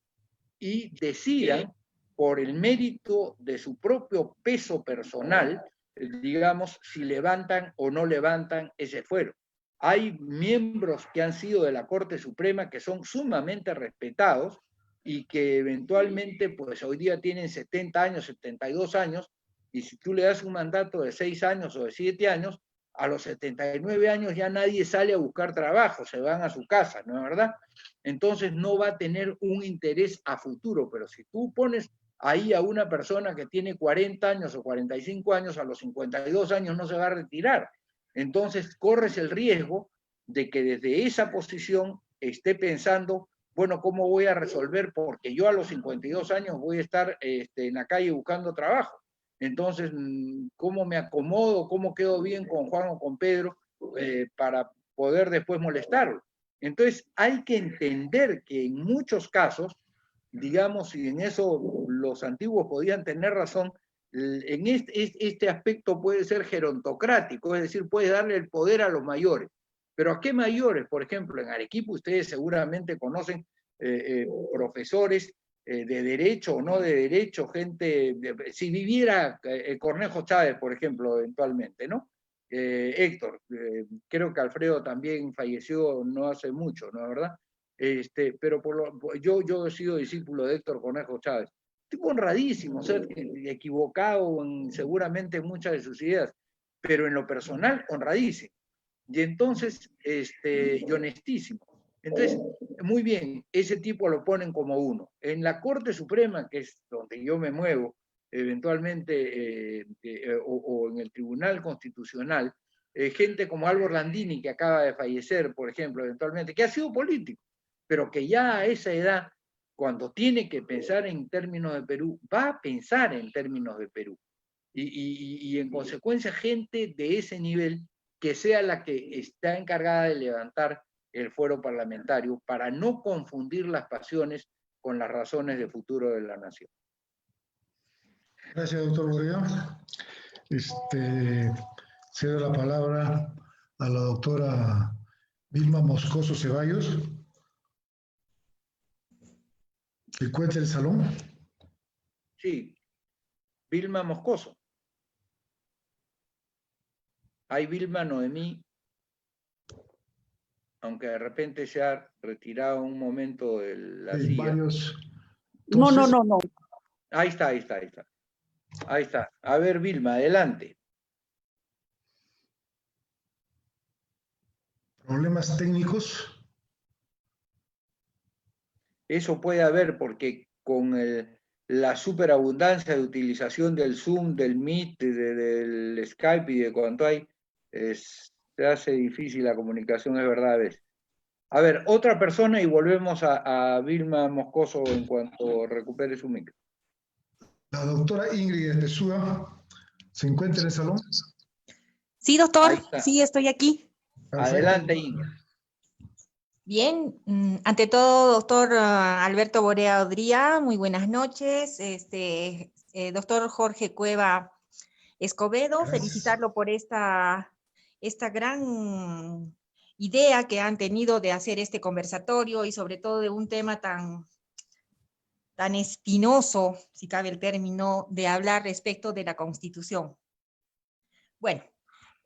y decidan por el mérito de su propio peso personal, digamos, si levantan o no levantan ese fuero. Hay miembros que han sido de la Corte Suprema que son sumamente respetados y que eventualmente, pues hoy día tienen 70 años, 72 años, y si tú le das un mandato de 6 años o de 7 años, a los 79 años ya nadie sale a buscar trabajo, se van a su casa, ¿no es verdad? Entonces no va a tener un interés a futuro, pero si tú pones ahí a una persona que tiene 40 años o 45 años, a los 52 años no se va a retirar. Entonces corres el riesgo de que desde esa posición esté pensando, bueno, ¿cómo voy a resolver? Porque yo a los 52 años voy a estar en la calle buscando trabajo. Entonces, ¿cómo me acomodo? ¿Cómo quedo bien con Juan o con Pedro para poder después molestarlo? Entonces, hay que entender que en muchos casos, digamos, y en eso los antiguos podían tener razón, en este aspecto puede ser gerontocrático, es decir, puede darle el poder a los mayores. ¿Pero a qué mayores? Por ejemplo, en Arequipa ustedes seguramente conocen profesores de derecho o no de derecho, gente, si viviera Cornejo Chávez, por ejemplo, eventualmente, ¿no? Héctor, creo que Alfredo también falleció no hace mucho, ¿no es verdad? Pero yo he sido discípulo de Héctor Cornejo Chávez, tipo honradísimo, ser equivocado seguramente en muchas de sus ideas, pero en lo personal honradísimo, y entonces y honestísimo. Entonces, muy bien, ese tipo lo ponen como uno. En la Corte Suprema, que es donde yo me muevo, eventualmente, o en el Tribunal Constitucional, gente como Álvaro Landini, que acaba de fallecer, por ejemplo, eventualmente, que ha sido político, pero que ya a esa edad, cuando tiene que pensar en términos de Perú, va a pensar en términos de Perú. Y en consecuencia, gente de ese nivel, que sea la que está encargada de levantar el fuero parlamentario para no confundir las pasiones con las razones de futuro de la nación. Gracias, doctor Borea. Cedo la palabra a la doctora Vilma Moscoso Ceballos. ¿Se encuentra en el salón? Sí, Vilma Moscoso. Hay Vilma Noemí, aunque de repente se ha retirado un momento de la silla. Varios. No. Ahí está. Ahí está. A ver, Vilma, adelante. Problemas técnicos. Eso puede haber porque con la superabundancia de utilización del Zoom, del Meet, del Skype y de cuanto hay, se hace difícil la comunicación, es verdad a veces. A ver, otra persona y volvemos a Vilma Moscoso en cuanto recupere su micro. La doctora Ingrid Tesúa se encuentra en el salón. Sí, doctor, sí, estoy aquí. Adelante, Ingrid. Bien, ante todo, doctor Alberto Borea Odría, muy buenas noches. Doctor Jorge Cueva Escobedo, Gracias. Felicitarlo por esta gran idea que han tenido de hacer este conversatorio y sobre todo de un tema tan espinoso, si cabe el término, de hablar respecto de la Constitución. Bueno,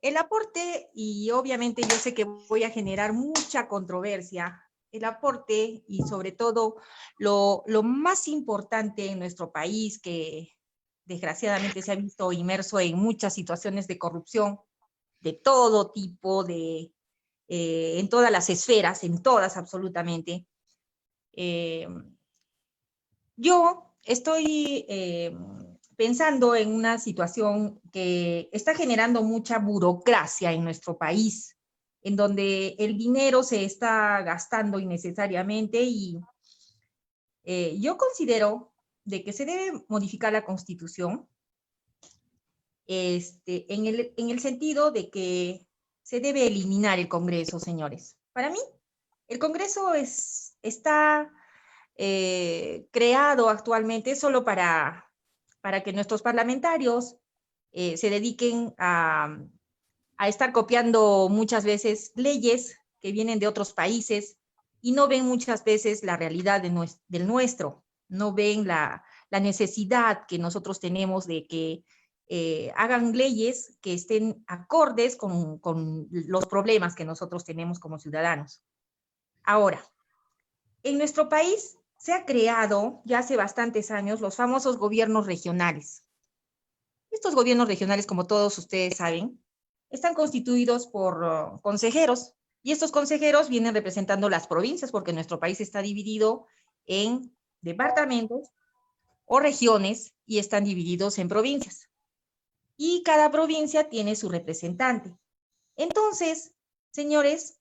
el aporte, y obviamente yo sé que voy a generar mucha controversia, el aporte y sobre todo lo más importante en nuestro país, que desgraciadamente se ha visto inmerso en muchas situaciones de corrupción, de todo tipo, en todas las esferas, en todas absolutamente. Yo estoy pensando en una situación que está generando mucha burocracia en nuestro país, en donde el dinero se está gastando innecesariamente y yo considero de que se debe modificar la Constitución en el sentido de que se debe eliminar el Congreso, señores. Para mí, el Congreso está creado actualmente solo para que nuestros parlamentarios se dediquen a estar copiando muchas veces leyes que vienen de otros países y no ven muchas veces la realidad del nuestro, no ven la necesidad que nosotros tenemos de que hagan leyes que estén acordes con los problemas que nosotros tenemos como ciudadanos. Ahora, en nuestro país se ha creado ya hace bastantes años los famosos gobiernos regionales. Estos gobiernos regionales, como todos ustedes saben, están constituidos por consejeros, y estos consejeros vienen representando las provincias, porque nuestro país está dividido en departamentos o regiones, y están divididos en provincias. Y cada provincia tiene su representante. Entonces, señores,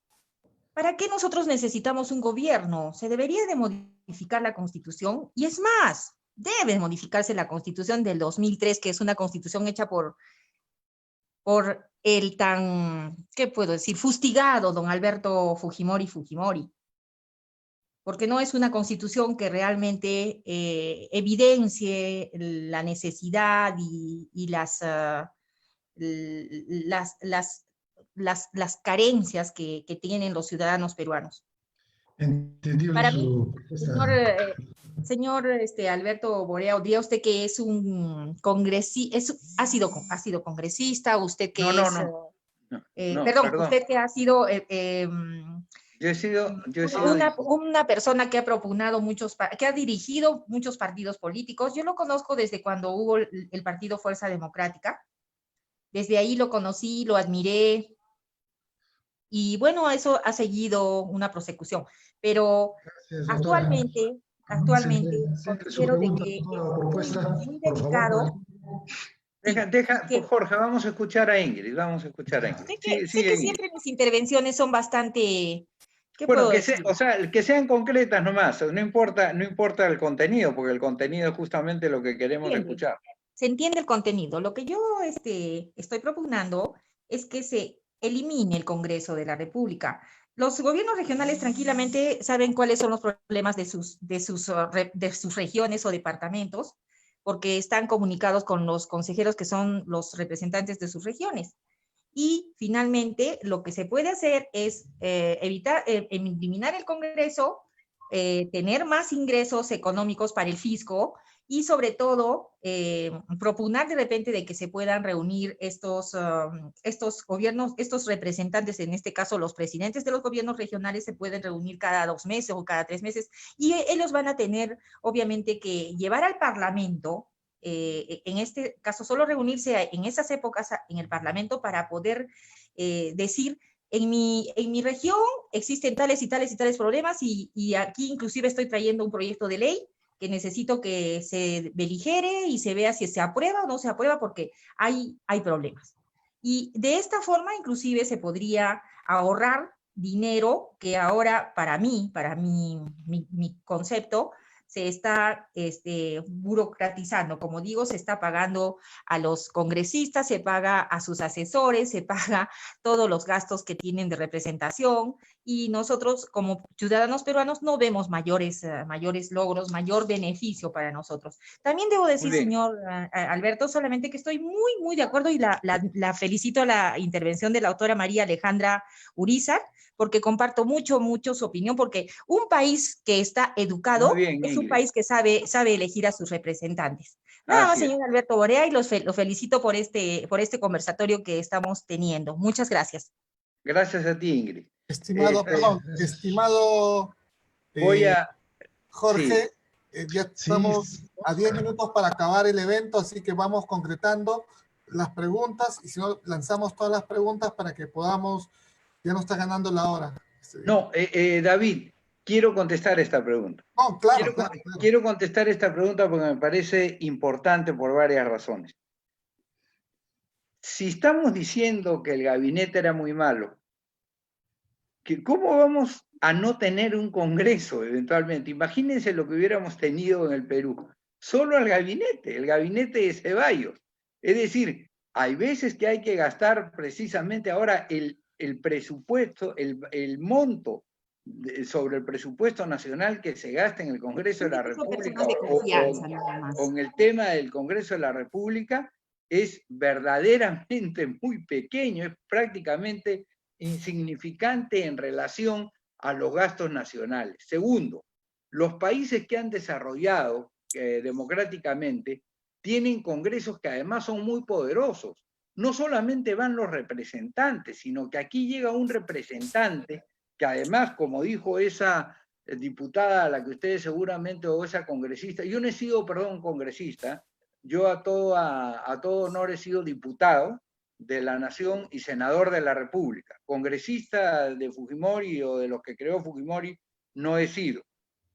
¿para qué nosotros necesitamos un gobierno? Se debería de modificar la Constitución, y es más, debe modificarse la Constitución del 2003, que es una Constitución hecha por el tan, ¿qué puedo decir?, fustigado don Alberto Fujimori, porque no es una Constitución que realmente evidencie la necesidad y las carencias que tienen los ciudadanos peruanos. Entendible. Para mí, señor Alberto Borea Odría, usted que es un congresista, ha sido congresista, usted que perdón, usted que ha sido Yo he sido una persona que ha propugnado que ha dirigido muchos partidos políticos. Yo lo conozco desde cuando hubo el partido Fuerza Democrática. Desde ahí lo conocí, lo admiré. Y bueno, eso ha seguido una prosecución. Pero actualmente considero de que es muy delicado. Jorge, vamos a escuchar a Ingrid, Sé que siempre mis intervenciones son bastante... Bueno, que sean concretas nomás, no importa el contenido, porque el contenido es justamente lo que queremos escuchar. Se entiende el contenido. Lo que yo estoy propugnando es que se elimine el Congreso de la República. Los gobiernos regionales tranquilamente saben cuáles son los problemas de sus regiones o departamentos, porque están comunicados con los consejeros que son los representantes de sus regiones. Y finalmente, lo que se puede hacer es eliminar el Congreso, tener más ingresos económicos para el fisco y sobre todo propugnar de repente de que se puedan reunir estos gobiernos, estos representantes, en este caso los presidentes de los gobiernos regionales se pueden reunir cada 2 meses o cada 3 meses y ellos van a tener obviamente que llevar al Parlamento en este caso, solo reunirse en esas épocas en el Parlamento para poder decir, en mi región existen tales y tales y tales problemas y aquí inclusive estoy trayendo un proyecto de ley que necesito que se beligere y se vea si se aprueba o no se aprueba porque hay problemas. Y de esta forma inclusive se podría ahorrar dinero que ahora para mi concepto se está burocratizando. Como digo, se está pagando a los congresistas, se paga a sus asesores, se paga todos los gastos que tienen de representación y nosotros como ciudadanos peruanos no vemos mayores logros, mayor beneficio para nosotros. También debo decir, señor Alberto, solamente que estoy muy de acuerdo y la felicito a la intervención de la autora María Alejandra Urizar, porque comparto mucho su opinión, porque un país que está educado es un país que sabe elegir a sus representantes. Nada más, señor Alberto Borea, y lo felicito por este conversatorio que estamos teniendo. Muchas gracias. Gracias a ti, Ingrid. Estimado Jorge, ya estamos a 10 minutos para acabar el evento, así que vamos concretando las preguntas, y si no, lanzamos todas las preguntas para que podamos. Ya no está ganando la hora. No, David, quiero contestar esta pregunta. No, claro, quiero contestar esta pregunta porque me parece importante por varias razones. Si estamos diciendo que el gabinete era muy malo, ¿cómo vamos a no tener un congreso eventualmente? Imagínense lo que hubiéramos tenido en el Perú. Solo el gabinete de Ceballos. Es decir, hay veces que hay que gastar precisamente ahora el presupuesto, el monto sobre el presupuesto nacional que se gasta en el Congreso de la República o en el tema del Congreso de la República es verdaderamente muy pequeño, es prácticamente insignificante en relación a los gastos nacionales. Segundo, los países que han desarrollado democráticamente tienen congresos que además son muy poderosos. No solamente van los representantes, sino que aquí llega un representante que además, como dijo esa diputada a la que ustedes seguramente, o esa congresista, yo no he sido, perdón, congresista, yo a todo honor he sido diputado de la Nación y senador de la República. Congresista de Fujimori o de los que creó Fujimori no he sido.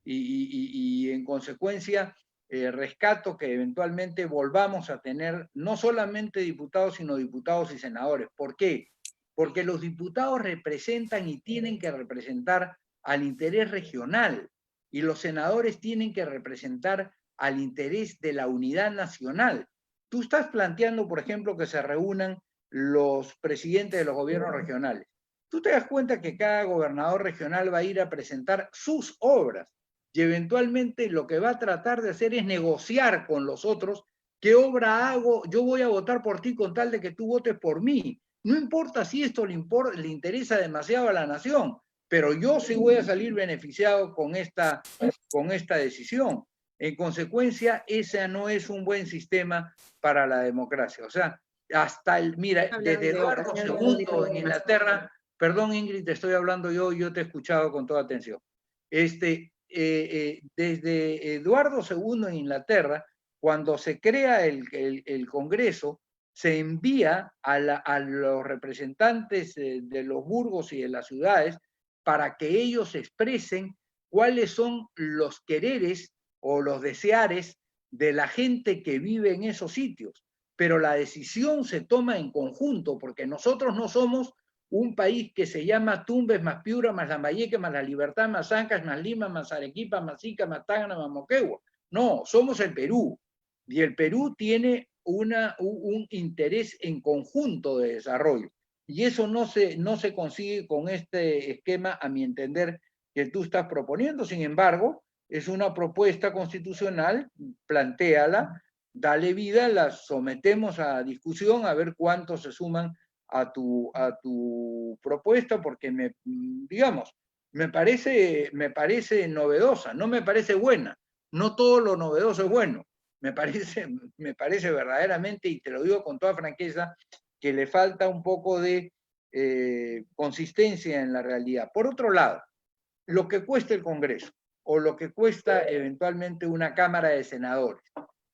Y en consecuencia, rescato que eventualmente volvamos a tener no solamente diputados, sino diputados y senadores. ¿Por qué? Porque los diputados representan y tienen que representar al interés regional y los senadores tienen que representar al interés de la unidad nacional. Tú estás planteando, por ejemplo, que se reúnan los presidentes de los gobiernos regionales. Tú te das cuenta que cada gobernador regional va a ir a presentar sus obras y eventualmente lo que va a tratar de hacer es negociar con los otros qué obra hago, yo voy a votar por ti con tal de que tú votes por mí. No importa si esto le interesa demasiado a la nación, pero yo sí voy a salir beneficiado con esta decisión. En consecuencia, ese no es un buen sistema para la democracia. O sea, mira, desde Eduardo II en Inglaterra, perdón Ingrid, te estoy hablando yo te he escuchado con toda atención. Desde Eduardo II en Inglaterra, cuando se crea el Congreso, se envía a los representantes de los burgos y de las ciudades para que ellos expresen cuáles son los quereres o los deseares de la gente que vive en esos sitios. Pero la decisión se toma en conjunto, porque nosotros no somos un país que se llama Tumbes, más Piura, más Lambayeque, más La Libertad, más Ancas, más Lima, más Arequipa, más Ica, más Tacna, más Moquegua. No, somos el Perú. Y el Perú tiene un interés en conjunto de desarrollo. Y eso no se consigue con este esquema, a mi entender, que tú estás proponiendo. Sin embargo, es una propuesta constitucional, plantéala, dale vida, la sometemos a discusión, a ver cuántos se suman a tu propuesta, porque me parece novedosa, no me parece buena. No todo lo novedoso es bueno. Me parece verdaderamente, y te lo digo con toda franqueza, que le falta un poco de consistencia en la realidad. Por otro lado, lo que cuesta el Congreso, o lo que cuesta eventualmente una Cámara de Senadores.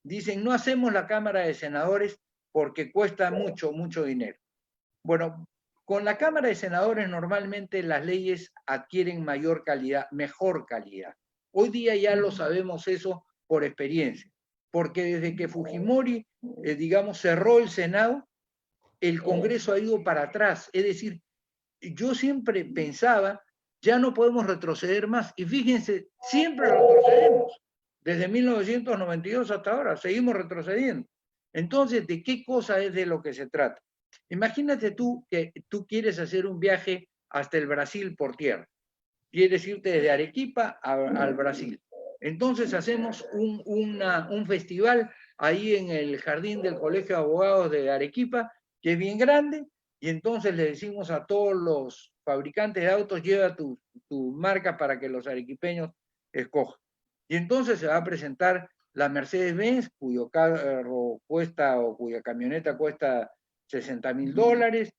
Dicen, no hacemos la Cámara de Senadores porque cuesta mucho, mucho dinero. Bueno, con la Cámara de Senadores normalmente las leyes adquieren mayor calidad, mejor calidad. Hoy día ya lo sabemos eso por experiencia, porque desde que Fujimori, digamos, cerró el Senado, el Congreso ha ido para atrás. Es decir, yo siempre pensaba, ya no podemos retroceder más. Y fíjense, siempre retrocedemos. Desde 1992 hasta ahora, seguimos retrocediendo. Entonces, ¿de qué cosa es de lo que se trata? Imagínate tú que tú quieres hacer un viaje hasta el Brasil por tierra. Quieres irte desde Arequipa al Brasil. Entonces hacemos un festival ahí en el jardín del Colegio de Abogados de Arequipa, que es bien grande, y entonces le decimos a todos los fabricantes de autos, lleva tu marca para que los arequipeños escojan. Y entonces se va a presentar la Mercedes-Benz, cuyo carro cuesta o cuya camioneta cuesta $60.000,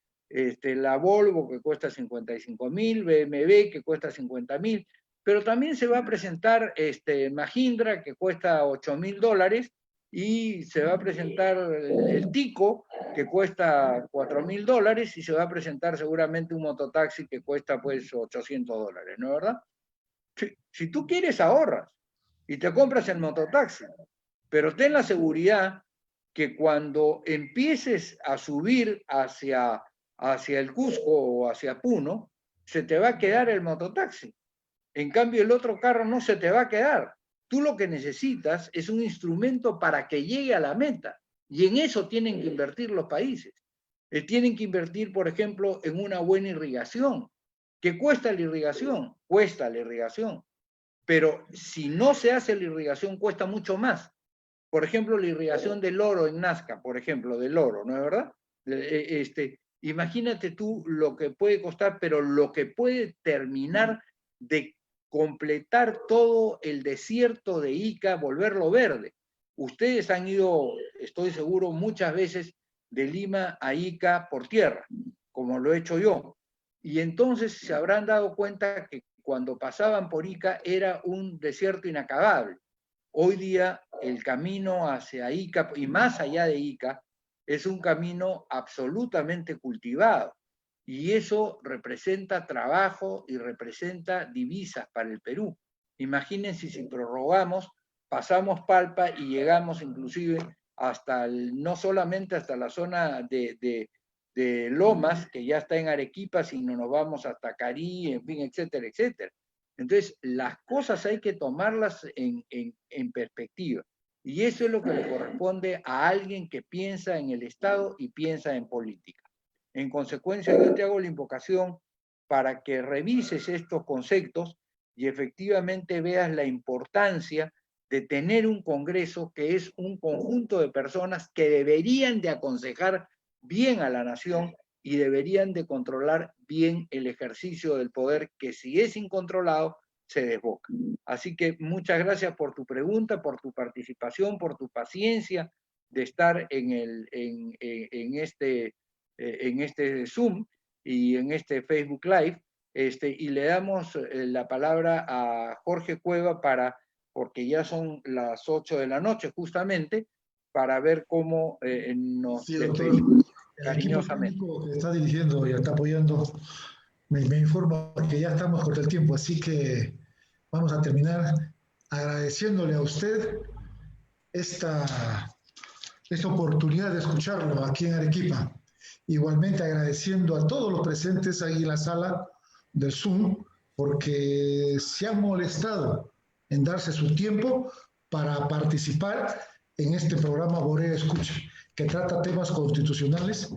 la Volvo que cuesta $55.000, BMW que cuesta $50.000, pero también se va a presentar Mahindra que cuesta $8.000 y se va a presentar el Tico que cuesta $4.000 y se va a presentar seguramente un mototaxi que cuesta pues $800, ¿no es verdad? Si tú quieres ahorras y te compras el mototaxi, pero ten la seguridad que cuando empieces a subir hacia el Cusco o hacia Puno, se te va a quedar el mototaxi. En cambio, el otro carro no se te va a quedar. Tú lo que necesitas es un instrumento para que llegue a la meta. Y en eso tienen que invertir los países. Tienen que invertir, por ejemplo, en una buena irrigación. ¿Qué cuesta la irrigación? Cuesta la irrigación. Pero si no se hace la irrigación, cuesta mucho más. Por ejemplo, la irrigación del oro en Nazca, por ejemplo, del oro, ¿no es verdad? Imagínate tú lo que puede costar, pero lo que puede terminar de completar todo el desierto de Ica, volverlo verde. Ustedes han ido, estoy seguro, muchas veces de Lima a Ica por tierra, como lo he hecho yo. Y entonces se habrán dado cuenta que cuando pasaban por Ica era un desierto inacabable. Hoy día el camino hacia Ica y más allá de Ica es un camino absolutamente cultivado. Y eso representa trabajo y representa divisas para el Perú. Imagínense si prorrogamos, pasamos Palpa y llegamos inclusive hasta no solamente hasta la zona de Lomas, que ya está en Arequipa, sino nos vamos hasta Carí, en fin, etcétera, etcétera. Entonces, las cosas hay que tomarlas en perspectiva. Y eso es lo que le corresponde a alguien que piensa en el Estado y piensa en política. En consecuencia, yo te hago la invocación para que revises estos conceptos y efectivamente veas la importancia de tener un Congreso que es un conjunto de personas que deberían de aconsejar bien a la nación y deberían de controlar bien el ejercicio del poder que si es incontrolado se desboca. Así que muchas gracias por tu pregunta, por tu participación, por tu paciencia de estar en este Zoom y en este Facebook Live, y le damos la palabra a Jorge Cueva porque ya son las 8 de la noche justamente, para ver cómo nos despedimos cariñosamente. El equipo que está dirigiendo y está apoyando me informa que ya estamos contra el tiempo, así que vamos a terminar agradeciéndole a usted esta oportunidad de escucharlo aquí en Arequipa. Igualmente agradeciendo a todos los presentes ahí en la sala del Zoom, porque se han molestado en darse su tiempo para participar en este programa Borea Escucha, que trata temas constitucionales,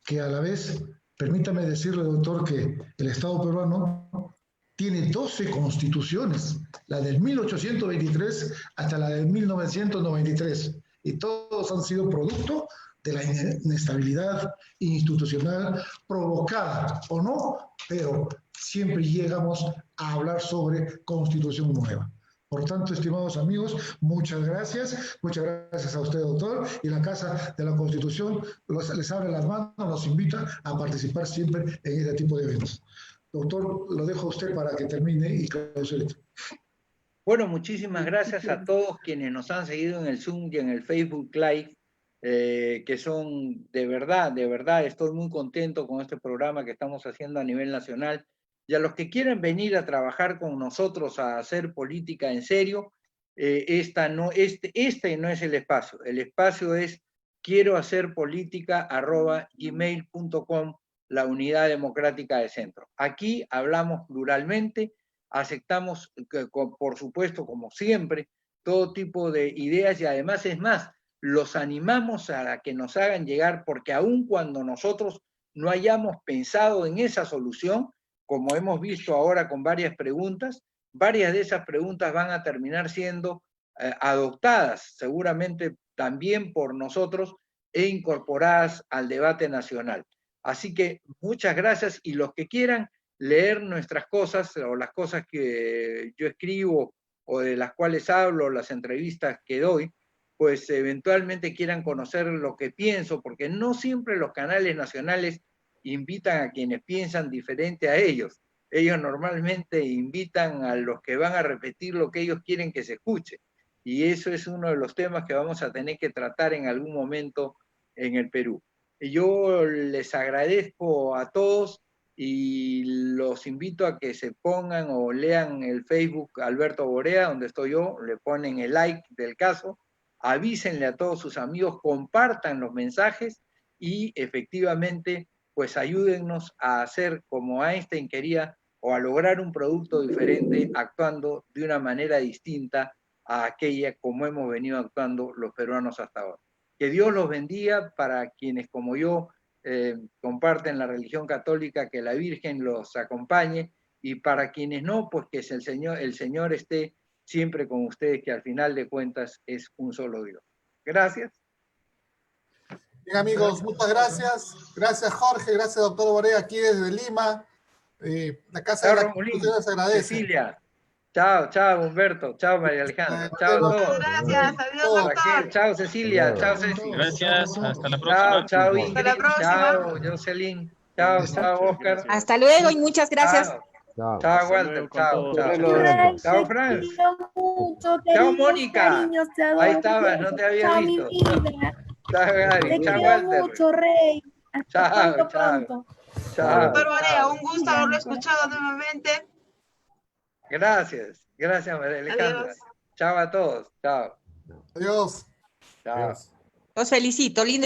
que a la vez, permítame decirle, doctor, que el Estado peruano tiene 12 constituciones, la del 1823 hasta la del 1993, y todos han sido producto de la inestabilidad institucional provocada o no, pero siempre llegamos a hablar sobre constitución nueva. Por tanto, estimados amigos, muchas gracias a usted, doctor, y la Casa de la Constitución les abre las manos, los invita a participar siempre en este tipo de eventos. Doctor, lo dejo a usted para que termine y clausure. Bueno, muchísimas gracias a todos quienes nos han seguido en el Zoom y en el Facebook Live, que son de verdad, estoy muy contento con este programa que estamos haciendo a nivel nacional. Y a los que quieren venir a trabajar con nosotros a hacer política en serio, este no es el espacio. El espacio es quierohacerpolitica@gmail.com, la Unidad Democrática de Centro. Aquí hablamos pluralmente, aceptamos, por supuesto, como siempre, todo tipo de ideas y además es más, los animamos a que nos hagan llegar, porque aun cuando nosotros no hayamos pensado en esa solución, como hemos visto ahora con varias preguntas, varias de esas preguntas van a terminar siendo adoptadas seguramente también por nosotros e incorporadas al debate nacional. Así que muchas gracias, y los que quieran leer nuestras cosas o las cosas que yo escribo o de las cuales hablo, las entrevistas que doy, pues eventualmente quieran conocer lo que pienso, porque no siempre los canales nacionales invitan a quienes piensan diferente a ellos. Ellos normalmente invitan a los que van a repetir lo que ellos quieren que se escuche. Y eso es uno de los temas que vamos a tener que tratar en algún momento en el Perú. Yo les agradezco a todos y los invito a que se pongan o lean el Facebook Alberto Borea, donde estoy yo, le ponen el like del caso, avísenle a todos sus amigos, compartan los mensajes y efectivamente pues ayúdennos a hacer como Einstein quería, o a lograr un producto diferente actuando de una manera distinta a aquella como hemos venido actuando los peruanos hasta ahora. Que Dios los bendiga para quienes como yo comparten la religión católica, que la Virgen los acompañe, y para quienes no, pues que el Señor esté siempre con ustedes, que al final de cuentas es un solo Dios. Gracias. Bien, amigos, muchas gracias. Gracias, Jorge. Gracias, doctor Borea, aquí desde Lima. La Casa de la Constitución les agradece. Cecilia. Chao, Humberto. Chao, María Alejandra. Chao a todos. Gracias, adiós, doctor. Chao, Cecilia. Chao, Ceci. Gracias, hasta la próxima. Chao, Ingrid. Hasta la próxima. Chao, Jocelyn. Chao, Oscar. Hasta luego y muchas gracias. Chao, Walter. Chao. Chao, Franz. Chao, Mónica. Ahí estabas, no te había visto. Chao, Gaby. Chao, Walter. mucho, Rey. Chao. Doctor Borea, un gusto haberlo escuchado nuevamente. Gracias, María Alejandra. Adiós. Chao a todos. Chao. Adiós. Chao. Los felicito, lindo.